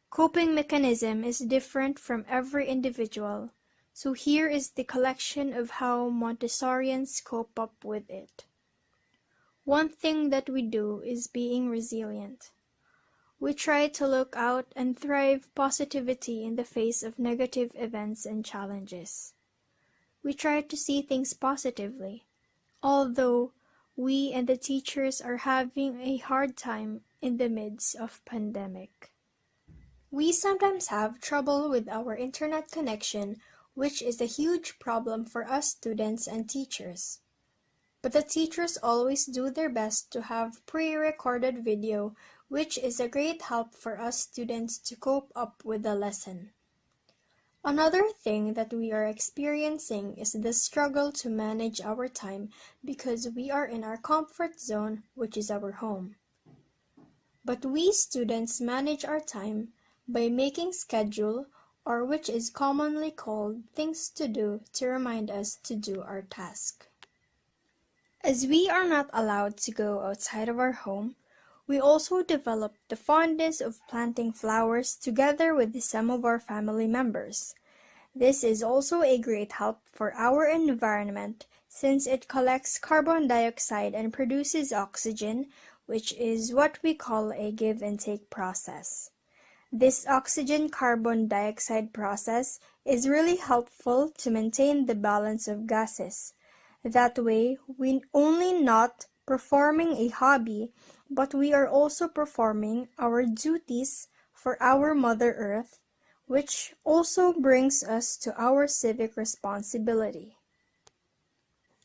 Coping mechanism is different from every individual, so here is the collection of how Montessorians cope up with it. One thing that we do is being resilient. We try to look out and thrive positivity in the face of negative events and challenges. We try to see things positively, although we and the teachers are having a hard time in the midst of pandemic. We sometimes have trouble with our internet connection, which is a huge problem for us students and teachers. But the teachers always do their best to have pre-recorded video, which is a great help for us students to cope up with the lesson. Another thing that we are experiencing is the struggle to manage our time because we are in our comfort zone, which is our home. But we students manage our time by making schedule, or which is commonly called things to do to remind us to do our task. As we are not allowed to go outside of our home, we also developed the fondness of planting flowers together with some of our family members. This is also a great help for our environment since it collects carbon dioxide and produces oxygen, which is what we call a give and take process. This oxygen-carbon dioxide process is really helpful to maintain the balance of gases. That way, we only not performing a hobby, but we are also performing our duties for our Mother Earth, which also brings us to our civic responsibility.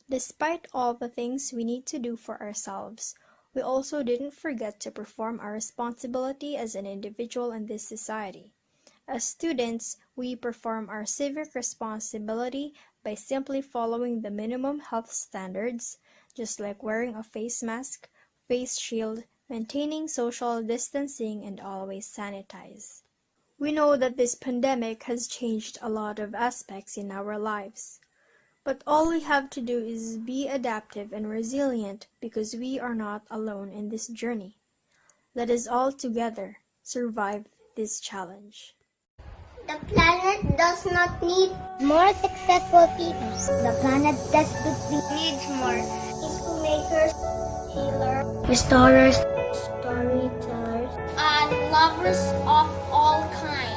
Despite all the things we need to do for ourselves, we also didn't forget to perform our responsibility as an individual in this society. As students, we perform our civic responsibility by simply following the minimum health standards, just like wearing a face mask, face shield, maintaining social distancing, and always sanitize. We know that this pandemic has changed a lot of aspects in our lives. But all we have to do is be adaptive and resilient because we are not alone in this journey. Let us all together survive this challenge. The planet does not need more successful people. The planet desperately needs more peacemakers, healers, Restorers, storytellers, and lovers of all kinds.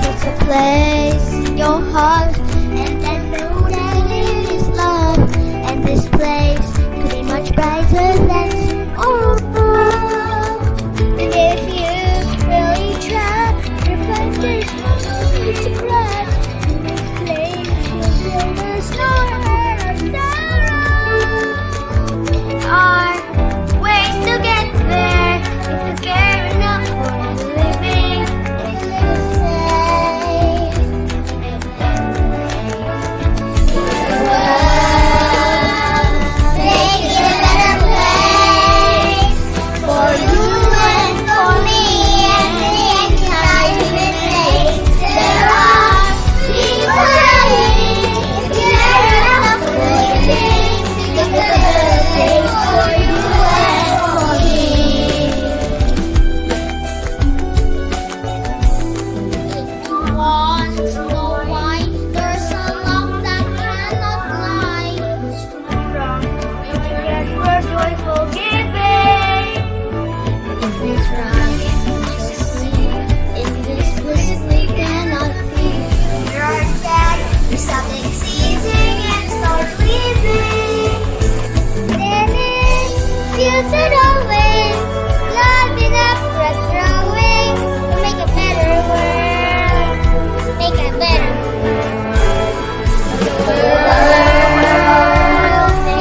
It's a place in your heart, and then building is love. And this place could be much brighter than and if you really try, you'll find there's no need to cry. In this place, you'll build a star. There are ways to get there if you care enough for living. Make it a better place for you and for me and the entire human race. There are people dying. If you care enough for living, make it a better place for you and for me. If you want to know why, there's a love that cannot lie. If you get for joyful giving. If it's right, just see. In this bliss we cannot see. There are sad, we stop existing and start living. Then in future always, loving up, press our wings to make a better world. Make a better world.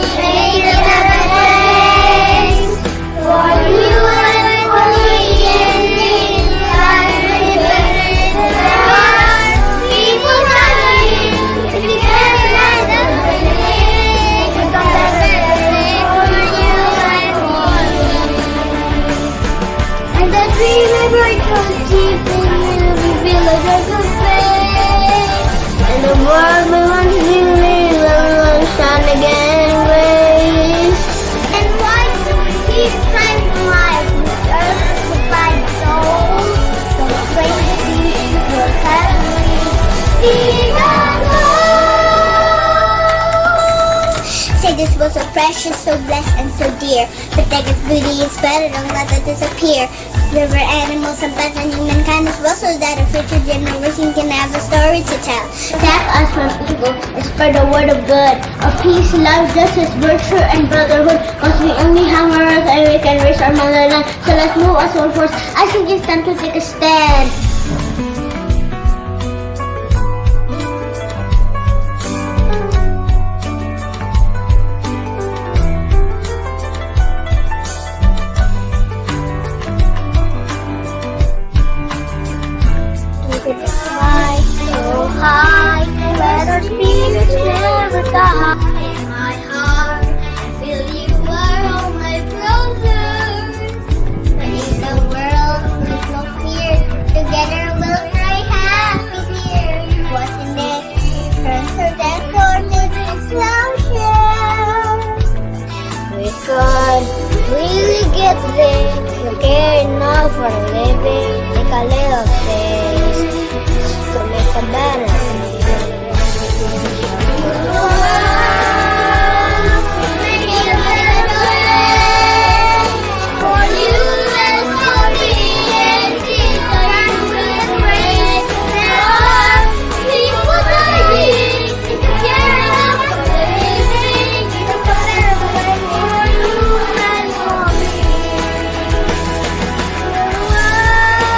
Make it a better place for you and for me and the entire universe. There are people dying. If you care enough for living, make a better place for you and for me. And the dream we break goes deep in you, we feel a sense of faith. And the world we once believed will shine again in grace. And why do we keep trying to life with earth to find soul? So afraid to see your heavenly being alone. Say this was so precious, so blessed and so dear. But that its beauty is better, don't let it disappear. River animals and plants and humankind as well, so that a future generation can have a story to tell. Save us from evil and spread the word of good, of peace, love, justice, virtue, and brotherhood. Cause we only have our earth and we can raise our motherland. So let's move as one force. I think it's time to take a stand. Look at the sky, so high, where our spirits never die. In my heart, I feel you are all my brothers. But in the world, there's no fear. Together we'll cry happy here. Wasn't it? Her that tortured explosion. We could really get there. You care enough for a living. Take a little space to make a better for you and for me and the entire human race. There are people dying. If you care enough for living, make a better way for you and for me. The world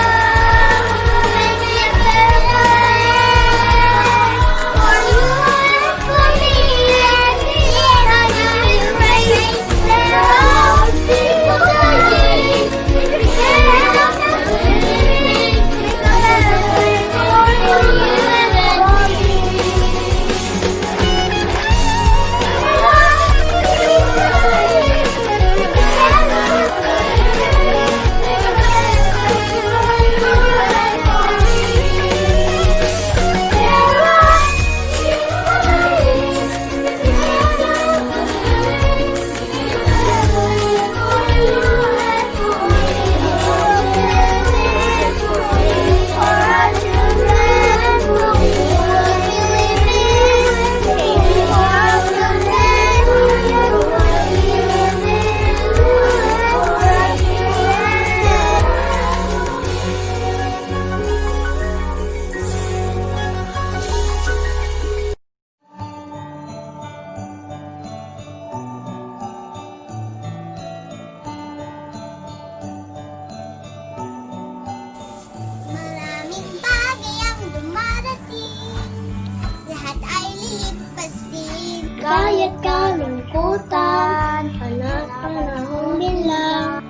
kahit kalungkutan, panahon din lang.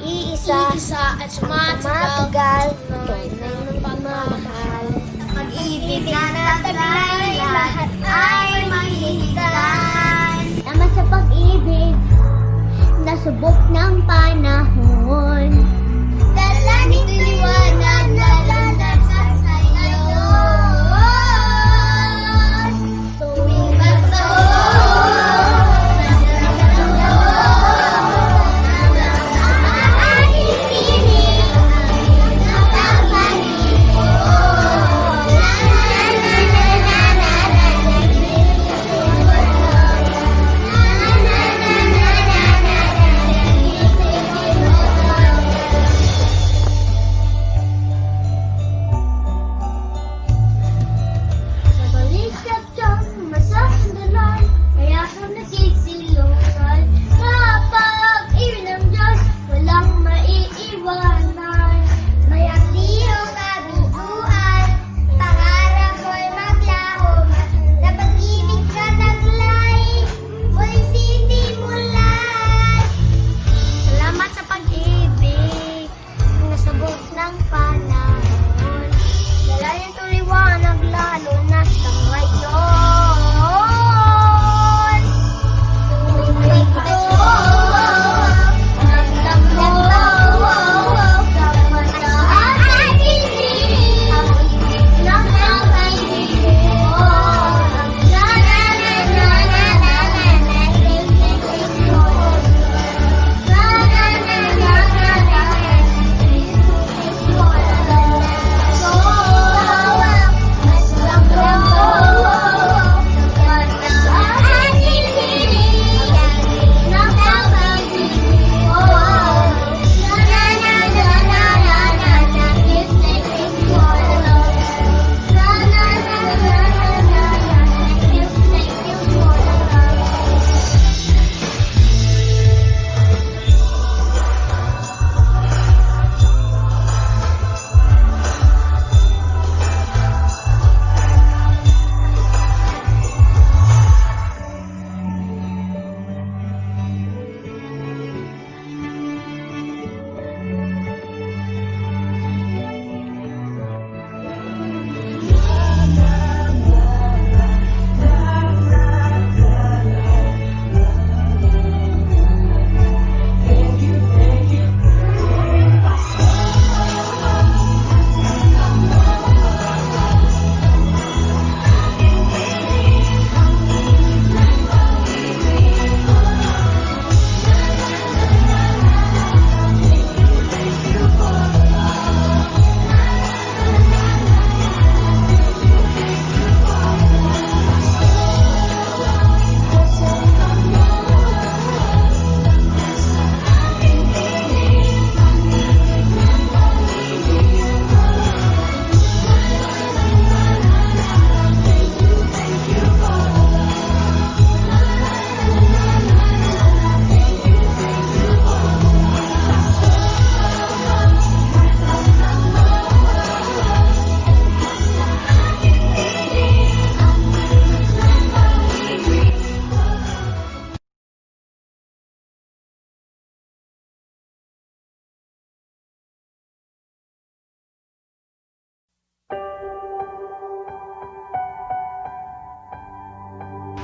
Iisa at matagal, tunay ng pagmamahal. Pag-ibig na nataglay, lahat ay mahintay. Tama sa pag-ibig, nasubok ng panahon. Dalanin liwanag na lalasa sa'yo. Tuwing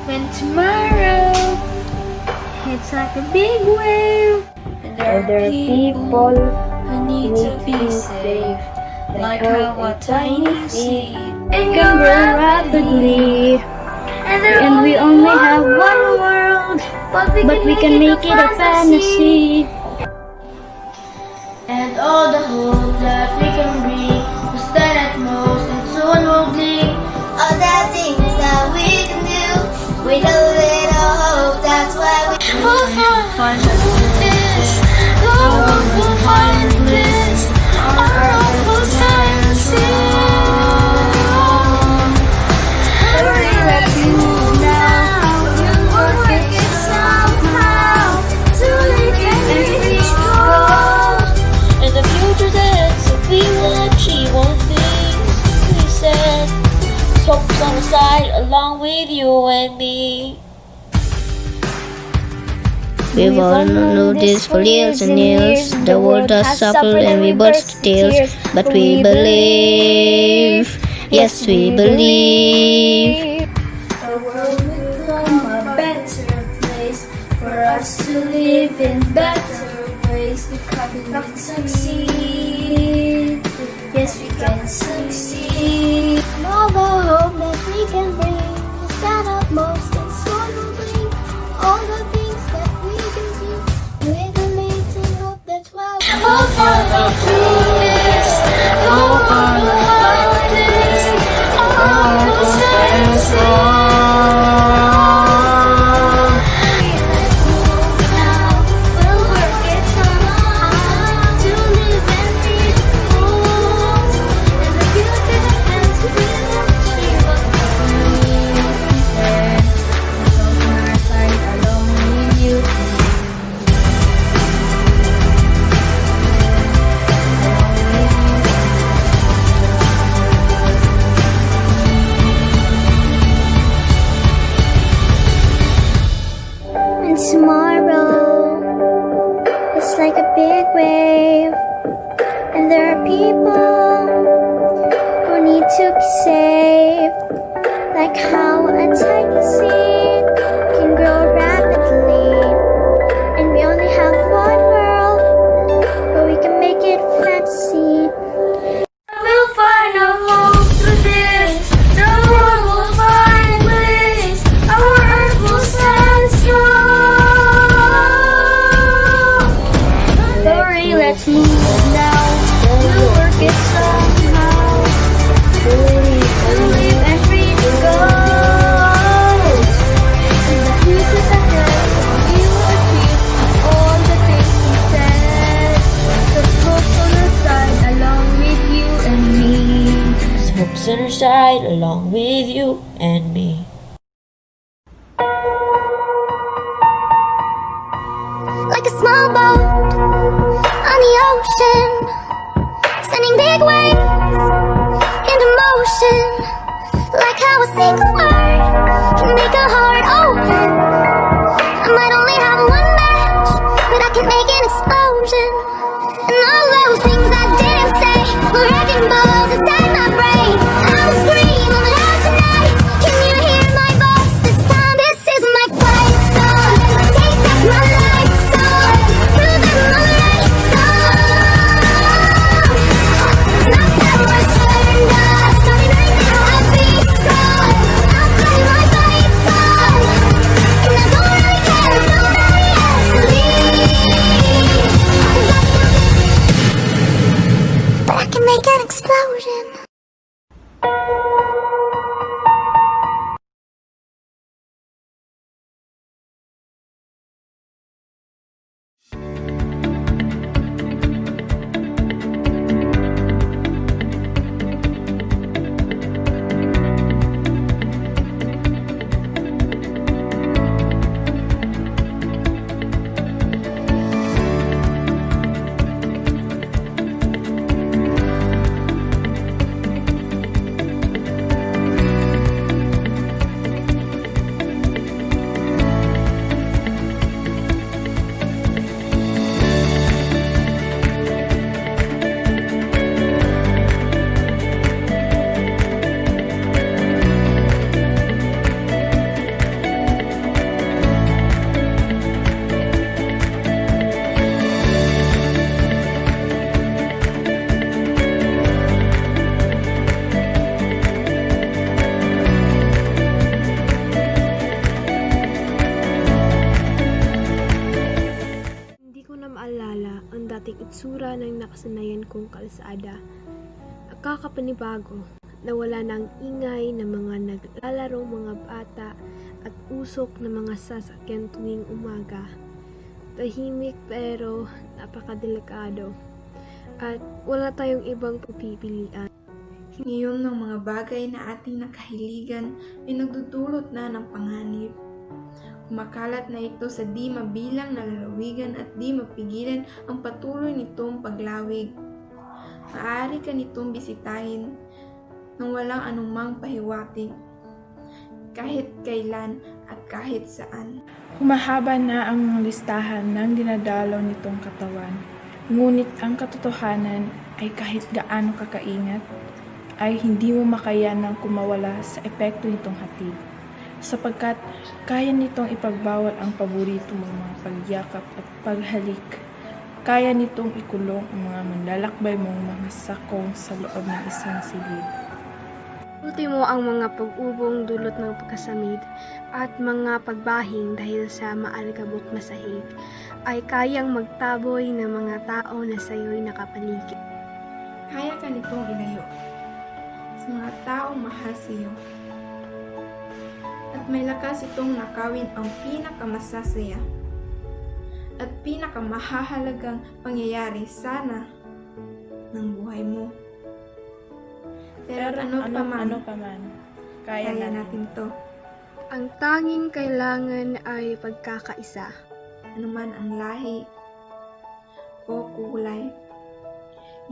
When tomorrow hits like a big wave, and there are people who need to be saved, like how a tiny seed it can grow rapidly. And we only have one world, but we can make it a fantasy. And all the hope that we can bring will stand at most, and soon will blink. All the things that we can do with a little hope, that's why we find this. The world will find bliss. Our love will shine and sing. Hurry, let's move now. We'll work it somehow till we can reach goals. And the future's ends, so we will achieve all things we said. Hope's on the side along with you and me. We've all known this for years and years. The world has suffered and we burst to tears. But we believe, yes, we believe. The world will become a better place for us to live in better ways. We can succeed. Yes, we can succeed. All the hope that we can bring is that utmost and soon will bring all the things that we can see. With a little hope, that's why we We'll follow through this. Go on about this. Our heart will stand strong. Now we'll work it somehow to live and be fools. And the future depends on see what we there. So on our side, along with you. And tomorrow it's like a big wave, and there are people who need to be saved. Like how a tiny seed can grow rapidly, and we only have one world, but we can make it fantasy. We'll find a home to this. The world will find bliss. Our earth will stand strong. Hurry, let's move now. We'll work it somehow. To live and free to go. In the future's ahead, we will achieve all the things we said. The smoke's on our side, along with you and me. Smoke's on our side, along with you and me. Like a small boat on the ocean, sending big waves into motion. Like how a single word can make a heart open. I might only have one match, but I can make an explosion. And all those things I didn't say were wrecking balls inside my brain. I'll scream on loud tonight. Can you hear my voice this time? This is my fight song. Take back my life song. Prove that I'm right song. My power's turned up. Starting right now, I'll be strong. I'll play my fight song. And I don't really care if nobody else believes. But I can make an explosion. Hindi ko na maalala ang dating itsura ng nakasanayan kong kalsada. Nakakapanibago na wala na ang ingay ng mga naglalarong mga bata at usok ng mga sasakyan tuwing umaga. Tahimik pero napakadelikado at wala tayong ibang pagpipilian. Ngayon ng mga bagay na ating nakahiligan ay nagdudulot na ng panganib. Kumakalat na ito sa di mabilang na lalawigan at di mapigilan ang patuloy nitong paglawig. Maaari ka nitong bisitahin nang walang anumang pahiwatig. kahit kailan at kahit saan. Humahaba na ang mga listahan ng dinadalaw nitong katawan. Ngunit ang katotohanan ay kahit gaano kakaingat, ay hindi mo makayanang kumawala sa epekto nitong hatid. Sapagkat kaya nitong ipagbawal ang paborito mong mga pagyakap at paghalik. Kaya nitong ikulong ang mga manlalakbay mong mga sakong sa loob ng isang silid. Ultimo ang mga pag-ubong dulot ng pagkasamid at mga pagbahing dahil sa maalikabok na sahig ay kayang magtaboy ng mga tao na sayo'y nakapaligid. Kaya ka nitong ilayo sa mga taong mahal sa iyo. At may lakas itong nakawin ang pinakamasasaya at pinakamahahalagang pangyayari sana ng buhay mo. Pero ano pa man, kaya natin to. Ang tanging kailangan ay pagkakaisa. Ano man ang lahi o kulay,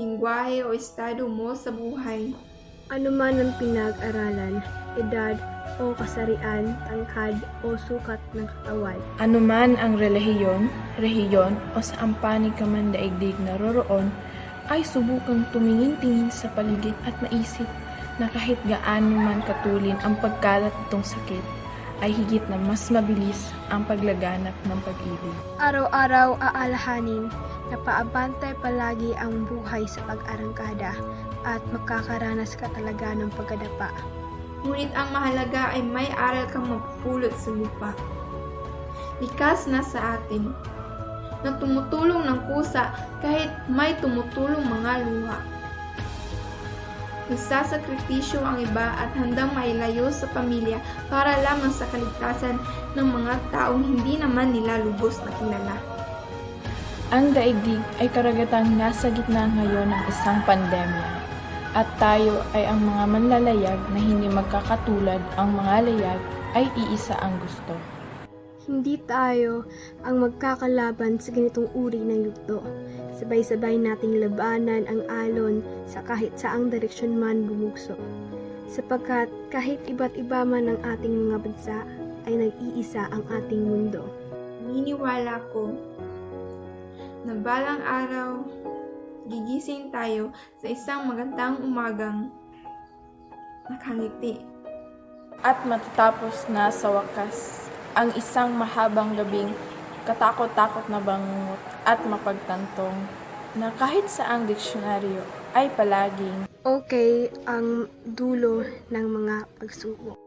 lingwahe o estado mo sa buhay. Ano man ang pinag-aralan, edad o kasarian, tangkad o sukat ng katawan. Ano man ang rehiyon o saan panig ka man daigdig naroroon, ay subukang tumingin-tingin sa paligid at maisip na kahit gaano man katulin ang pagkalat nitong sakit, ay higit na mas mabilis ang paglaganap ng pag-ibig. Araw-araw aalahanin na paabantay palagi ang buhay sa pag-arangkada at makakaranas ka talaga ng pagkadapa. Ngunit ang mahalaga ay may aral kang mapupulot sa lupa. Likas na sa atin na tumutulong ng kusa kahit may tumutulong mga luha. Nagsasakripisyo ang iba at handang mailayo sa pamilya para lamang sa kaligtasan ng mga taong hindi naman nila lubos na kilala. Ang daigdig ay karagatang nasa gitna ngayon ng isang pandemya. At tayo ay ang mga manlalayag na hindi magkakatulad, ang mga layag ay iisa ang gusto. Hindi tayo ang magkakalaban sa ganitong uri ng yugto. Sabay-sabay nating labanan ang alon sa kahit saang direksyon man bumugso. Sapagkat kahit iba't iba man ang ating mga bansa, ay nag-iisa ang ating mundo. Naniniwala ko na balang araw, gigising tayo sa isang magandang umagang nakangiti. At matatapos na sa wakas ang isang mahabang gabing katakot-takot na bangungot at mapagtantong na kahit saang diksyonaryo ay palaging okay ang dulo ng mga pagsubok.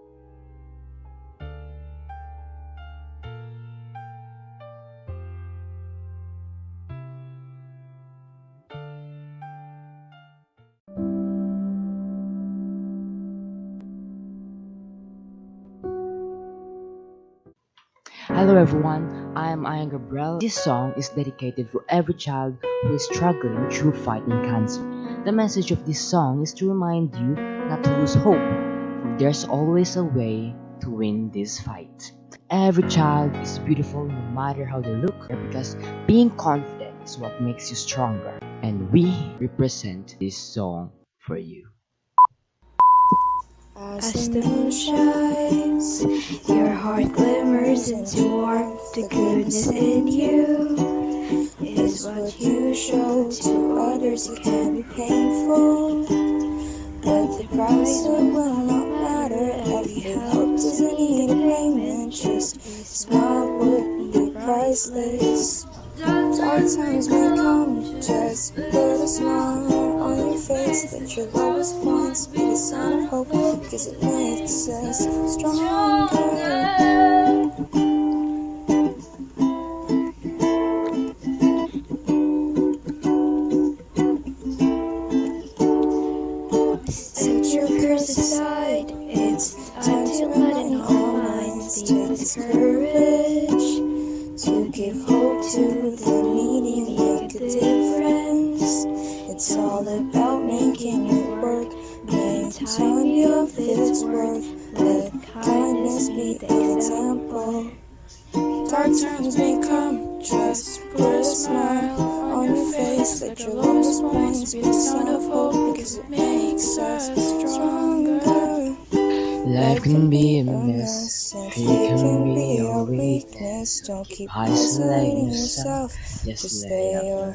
Hello everyone, I am Ian Gabriel. This song is dedicated for every child who is struggling through fighting cancer. The message of this song is to remind you not to lose hope, for there's always a way to win this fight. Every child is beautiful no matter how they look, because being confident is what makes you stronger. And we represent this song for you. As the moon shines, your heart glimmers into warmth. The goodness in you is what you show to others. It can be painful, but the price will not matter. Every hope doesn't need a payment. Just a smile would be priceless. Dark times may come, just put a smile on your face. Let your lowest points be the sun of hope, because it makes us stronger. Set your fears aside, it's time to let in all minds. Take this courage to give hope to the needy, make a difference. It's all about making it work, being tiny of its worth. Let kindness be the example. Dark times may come, just put a smile on your face. Let your lowest points be the sun of hope, because it makes us stronger. Life can be a mess, fear can be your weakness. Don't keep isolating yourself, just lay your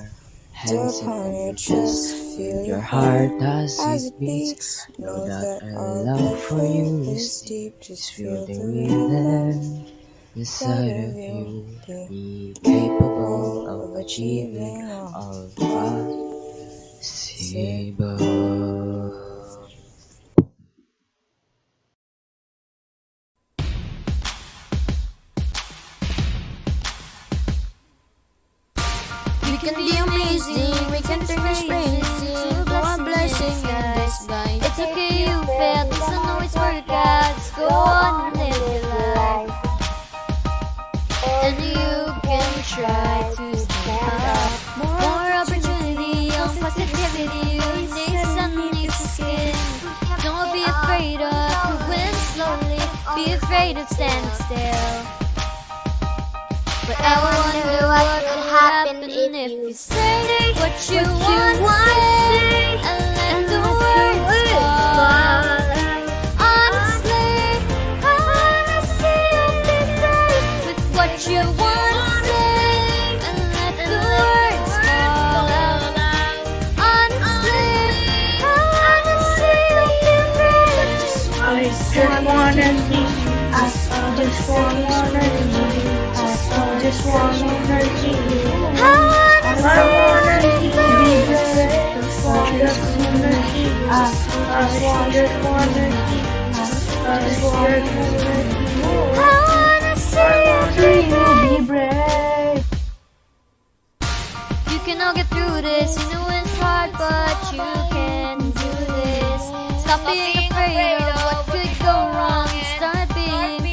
hands upon your chest. Feel your heart as it beats. Know that our love for you is deep. Just feel the rhythm inside of you. Be capable of achieving all possible. We can be amazing, we can turn this rain into a blessing in disguise. It's okay, you failed, it's a no, it's work out. Just go on and live your life. And you can try to stand up. More opportunity, on positivity. You need sun, need skin. Don't be afraid of moving slowly. Be afraid of standing still. But I wonder what would happen if you say what you want to say and let the words fall. Honestly, I wanna see you be brave with what you want to say and let the words fall. Honestly, I wanna see you be brave. I just wanna see. I just wanna see. I just wanna hurt you. I wanna be brave. I just wanna see. I just wanna see. I wanna see you be brave. You can all get through this. You know it's hard, but you can do this. Stop being afraid of what could go wrong. Start being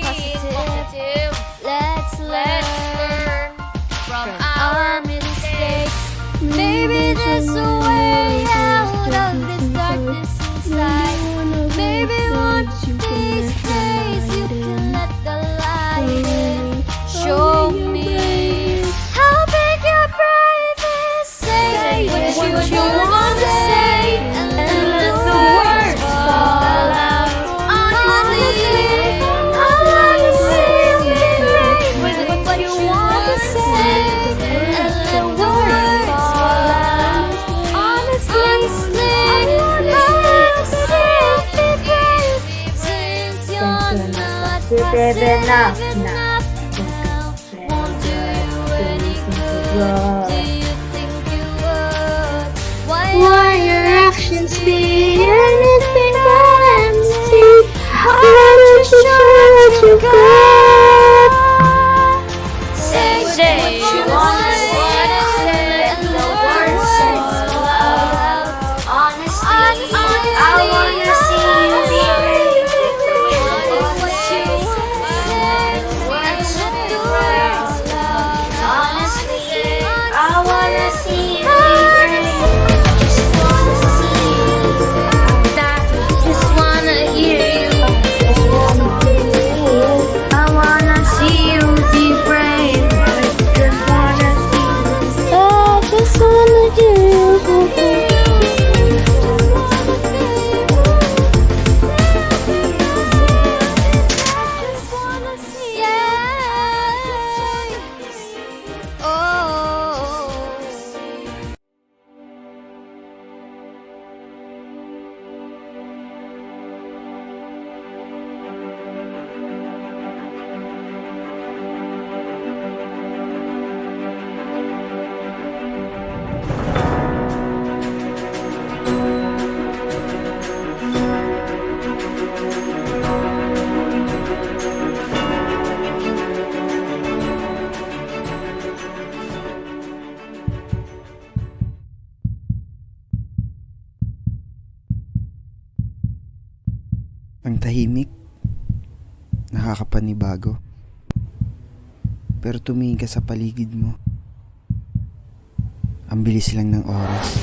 positive. Let's learn from our mistakes. Maybe there's a way out of this darkness inside. Maybe one of these days you can let the light in. Show me how big your brave is. Say what you want to say and let the words fall out. Honestly, I want to see you be brave with what you want to say and let the words fall out. Honestly, I want to see you be brave since you're not brave enough now. Won't do you any good? Do you think you would? Why your actions be anything but empty? Why don't you show what you got? Say what you wanna say and the words fall out. Honestly, I wanna see you be brave with what you wanna say and let the words fall out. Honestly, I wanna see you be brave. Just wanna see you. Just wanna hear you. I wanna see you be brave. Just wanna see you. I just wanna hear you. Ang tahimik, nakakapanibago. Pero tumingin ka sa paligid mo, ang bilis lang ng oras.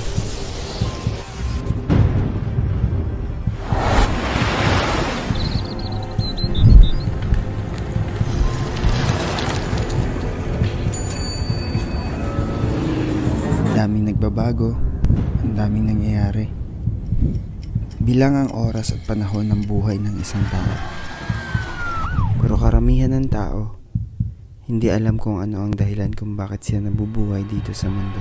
Ang daming nagbabago, ang daming nangyayari. bilang ang oras at panahon ng buhay ng isang tao. Pero karamihan ng tao, hindi alam kung ano ang dahilan kung bakit siya nabubuhay dito sa mundo.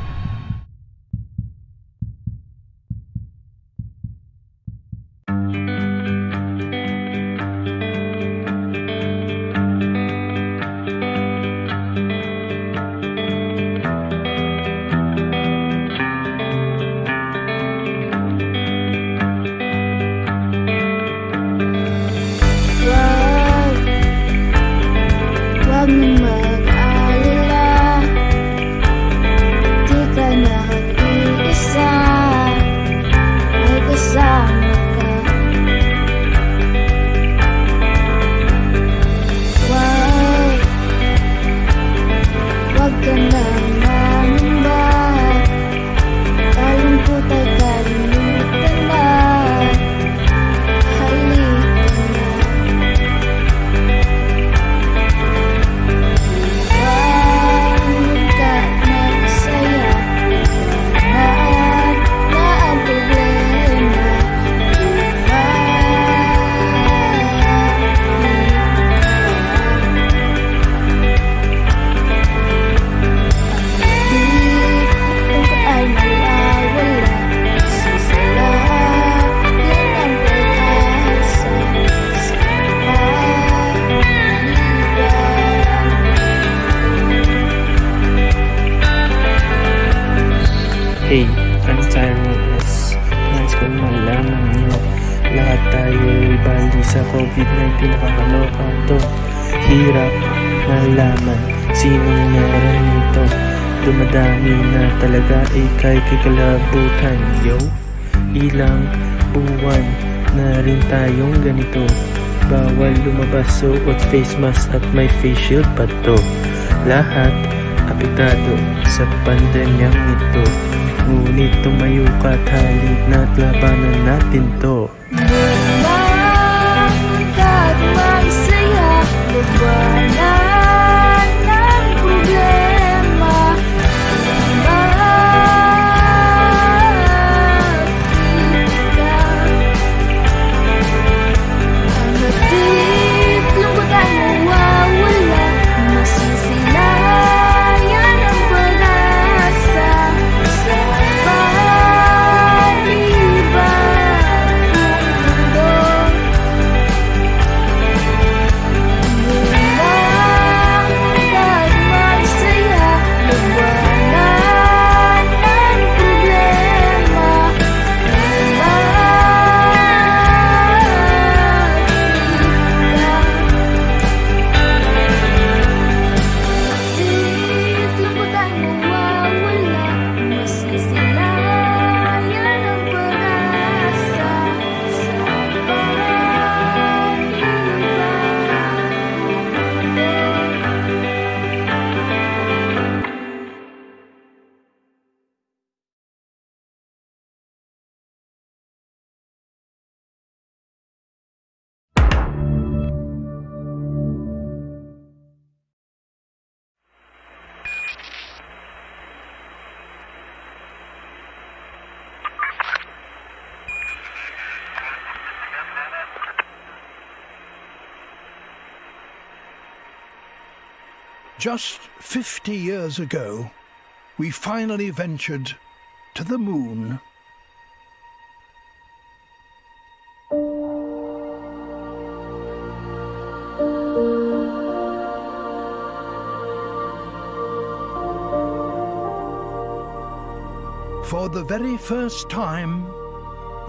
Huwag mong mag-alala, di ka nag-iisa, may kasama ka. Huwag ka na mangamba, kalungkot ay kalimutan na, halika na. Hey, I'm Tyrone S. Nais kong malaman niyo, lahat tayo ay bali sa COVID-19 nakakaloka to. Hirap malaman sinong meron nito. Dumadami na talaga ay kay kikalabutan, yo. Ilang buwan na rin tayong ganito. Bawal lumabas, suot face mask at may face shield pa to. Lahat apektado sa pandemyang ito. Ngunit tumayo ka at halip na't labanan natin to. Kahit magsaya, labanan ng problema. Hangga't lungkot ay mawawala, masisilayan ang pag-asa sa Just 50 years ago, we finally ventured to the moon. For the very first time,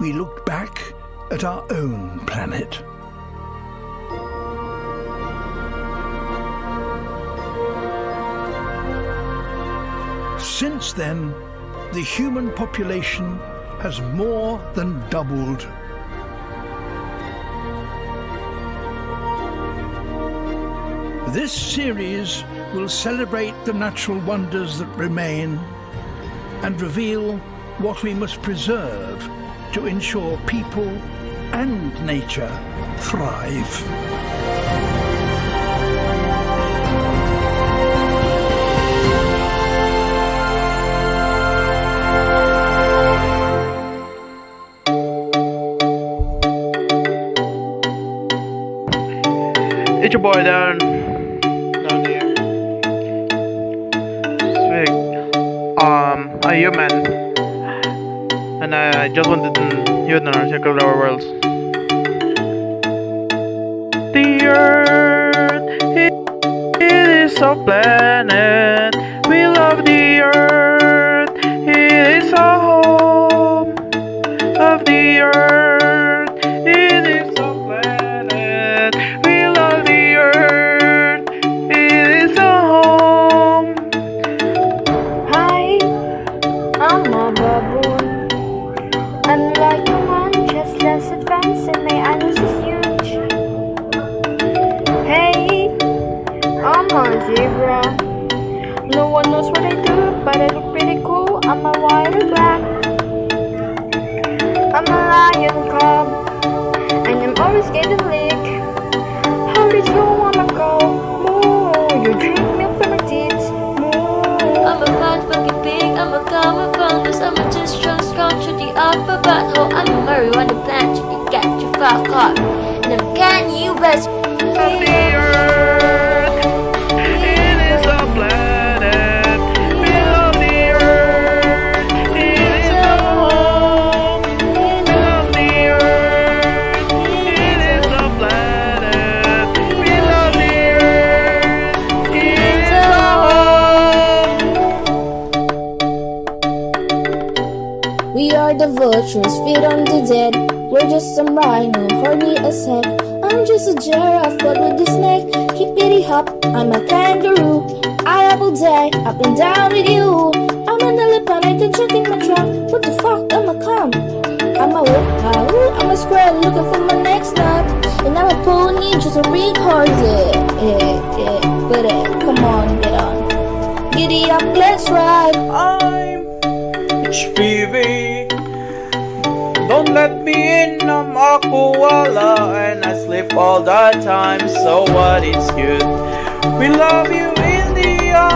we looked back at our own planet. Since then, the human population has more than doubled. This series will celebrate the natural wonders that remain and reveal what we must preserve to ensure people and nature thrive. It's your boy down here. Speak. A human, and I just wanted you to know, check out our worlds. The Earth, it is a planet. We love the Earth. It is a home of the Earth. It is a planet. We love the Earth. It is a home. Hi, I'm a baboon. Unlike the one, just less advanced, and my anus is huge. Hey, I'm a zebra. No one knows what I do, but I look pretty cool. I'm a white or black. I'm a lion cub, and I'm always getting lick. How did you wanna go? Moo, you drink milk from my teeth. Moo. I'm a fat fucking pig, I'm a common fungus, I'm a just strong to the upper butthole. I'm a marijuana plant, you can get your fuck up. And I'm can you best Of the Earth, it is a planet. We love the Earth. It is a home. We love the Earth. It is a planet. We love the Earth. It is a home. We are the vultures, feed on the dead. We're just some rhino, horny as heck. I'm just a giraffe, but with this neck. Hippity hop, I'm a kangaroo. I apple day, up and down with you. I'm an elephant, I can check in my trunk. What the fuck, I'm a cum. I'm a whoop, I'm a squirrel looking for my next nut. And I'm a pony, just a big horse. But come on, get on. Giddy up, let's ride. I'm HPV. Don't let me in, I'm a koala. And I sleep all the time, so what, it's cute. We love you, India.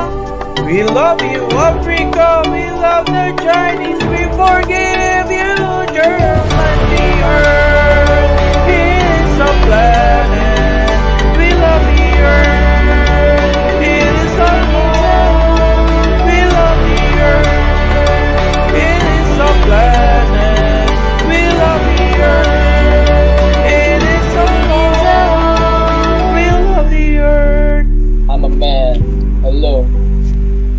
We love you, Africa. We love the Chinese. We forgive you, Germany. Earth is a planet. We love the Earth. It is a home. We love the Earth. It is a planet. We love the Earth. It is a home. We love the Earth. I'm a man. Hello.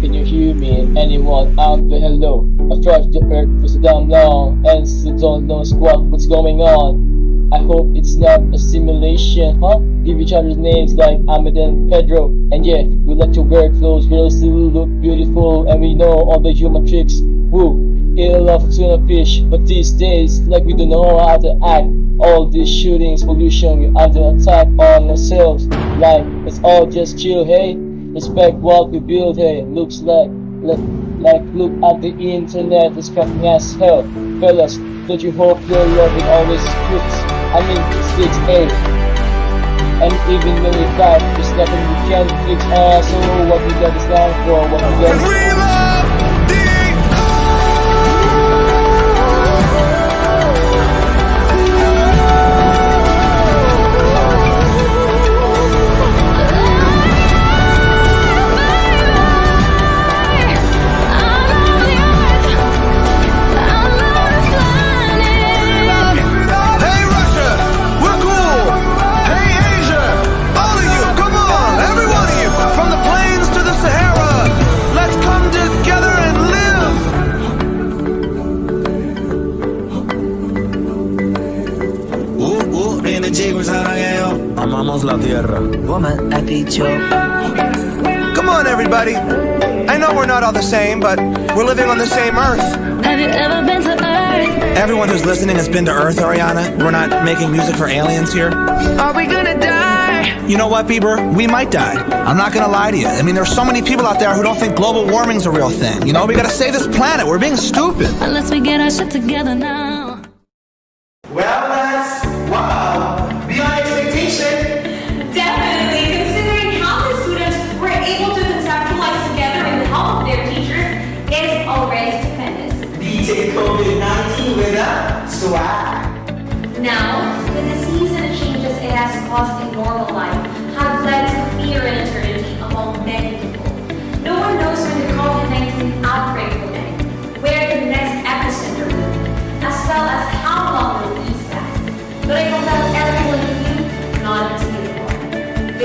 Can you hear me? Anyone out there? Hello. I've trudged the earth for so damn long and still don't know squat what's going on. I hope it's not a simulation, huh? Give each other names like Ahmed and Pedro. And yeah, we like to wear clothes, girls still look beautiful, and we know all the human tricks. Woo! Eat a lot of tuna fish, but these days, like we don't know how to act. All these shootings, pollution, we're under attack on ourselves. Like, it's all just chill, hey? Respect what we build, hey? Looks like, look at the internet, it's cracking as hell. Fellas, don't you hope your loving always clicks? I mean, sticks, hey? And even when we fight, there's nothing we can fix. So what we got is down for, what we got is... Amamos la tierra. Woman ha dicho. Come on, everybody. I know we're not all the same, but we're living on the same Earth. Have you ever been to Earth? Everyone who's listening has been to Earth, Ariana. We're not making music for aliens here. Are we gonna die? You know what, Bieber? We might die. I'm not gonna lie to you. I mean, there's so many people out there who don't think global warming's a real thing. You know, we gotta save this planet. We're being stupid. Unless we get our shit together now. Well, that's wow. Beyond expectation. Definitely, considering how the students were able to conceptualize together in the help of their teachers is already stupendous. DJ COVID-19 with a swag. Now, with the season changes it has caused in normal life,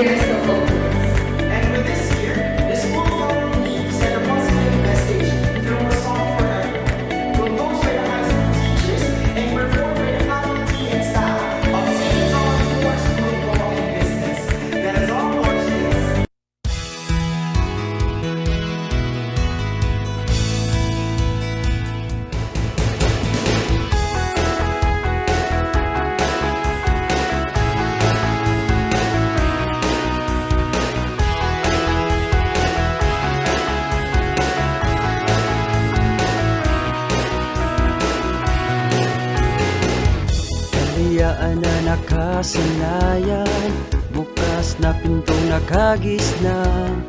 there's still hope for this. And with this year, the school felt the need to send a positive message through a song for everyone, composed by the high school teachers and performed by the faculty and staff of St. John's War School of Law and Business. That is all for today. Kaliyaan na nakasanayan, bukas na pintong nakagisnan.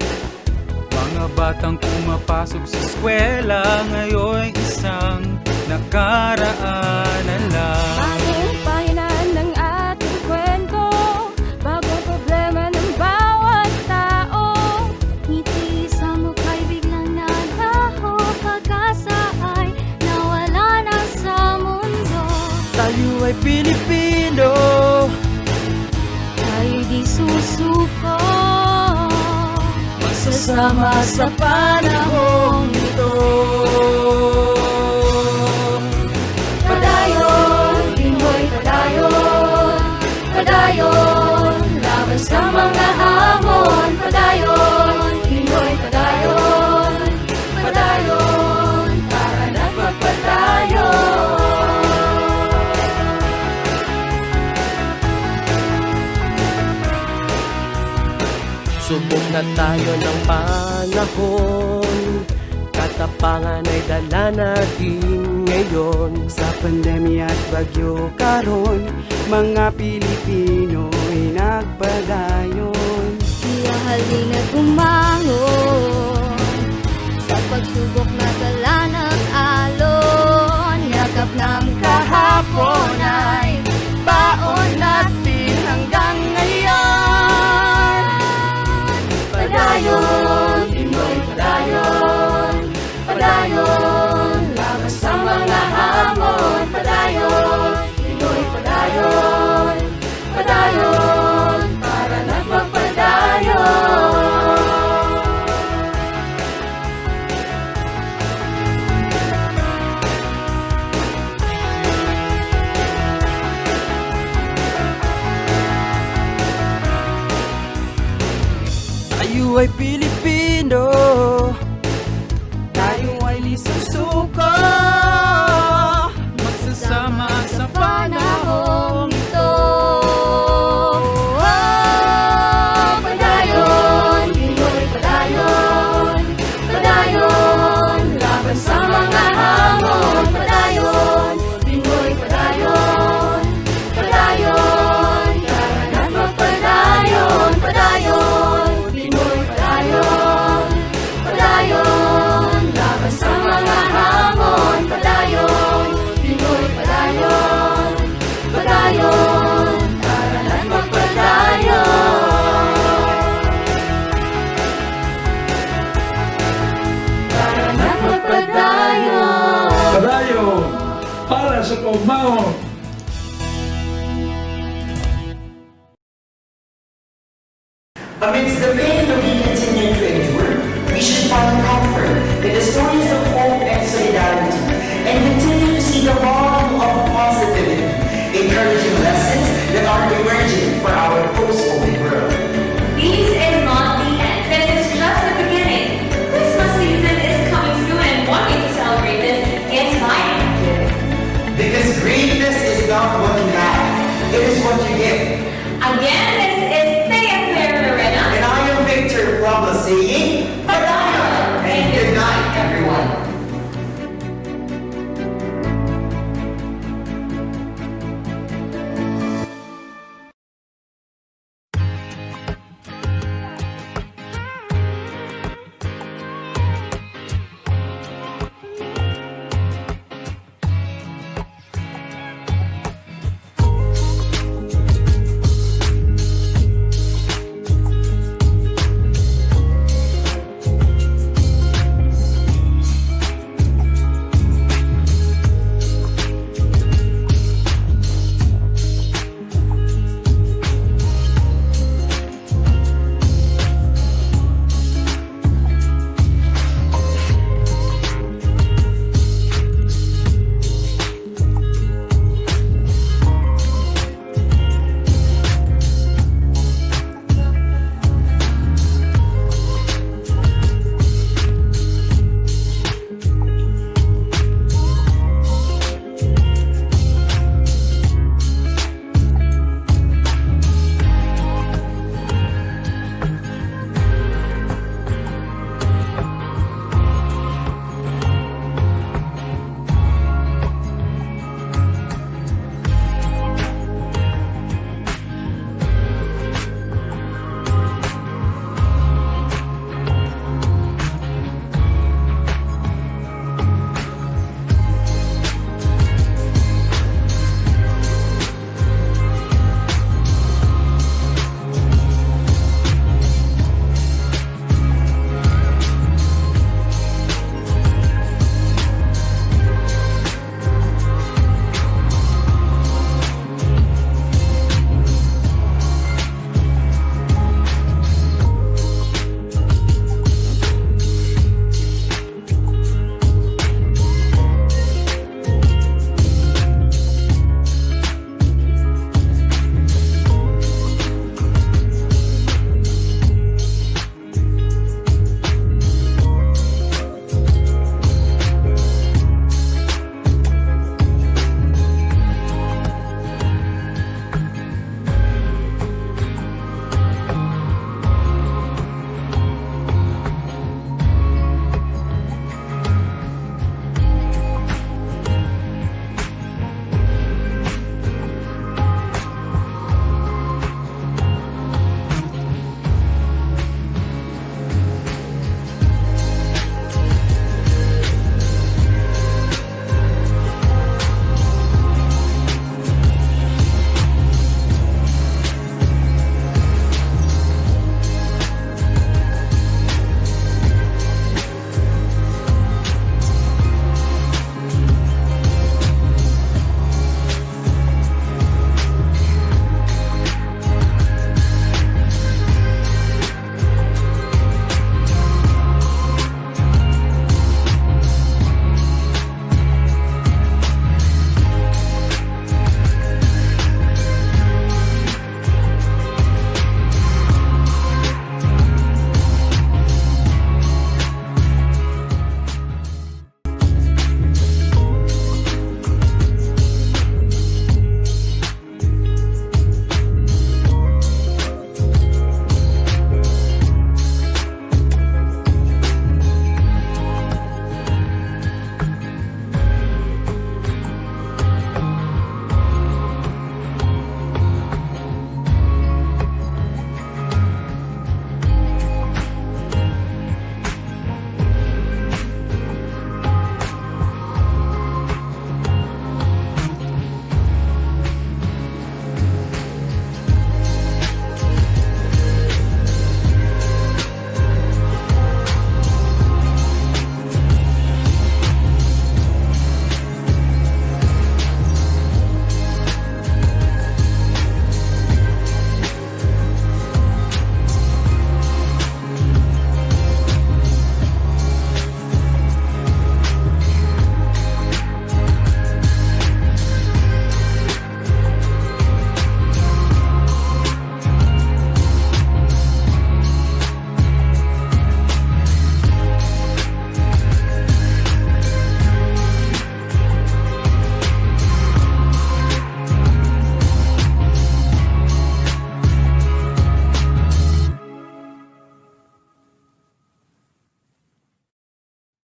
Mga batang pumapasok sa eskwela, ngayon isang nakaraanan lang. Bagong pahinaan ng ating kwento, bagong problema ng bawat tao. Ngiti sa mukha'y biglang nalaho, pag-asa ay nawala na sa mundo. Tayo ay Pilipino, tayo di susuko, magsasama sa panahong ito. Padayon, Pinoy padayon, padayon, laban sa mga hamon. Padayon, Pinoy padayon, padayon, para na't magpadayon. Subok na tayo ng panahon, katapangan ay dala natin ngayon. Sa pandemya at bagyo karon, mga Pilipino'y nagpadayon. Iahali na bumangon, sa pagsubok na dala ng alon. Yakap ng kahapon ay baon natin hanggang ngayon. Padayon, Pinoy padayon, padayon, laban sa mga hamon. Padayon, Pinoy padayon, padayon, para na't magpadayon. Tayo ay Pilipino, tayo ay di susuko, Magsasama sa Panahong ito. Padayon, Pinoy padayon, padayon, laban sa mga hamon. Padayon, Pinoy padayon, padayon, para na't magpadayon. Padayon, Pinoy padayon, padayon, laban sa mga hamon. Padayon, Pinoy padayon, padayon, para na't magpadayon. Para na't magpadayon. Padayon para sa kaugmaon. Amidst the pain, we continue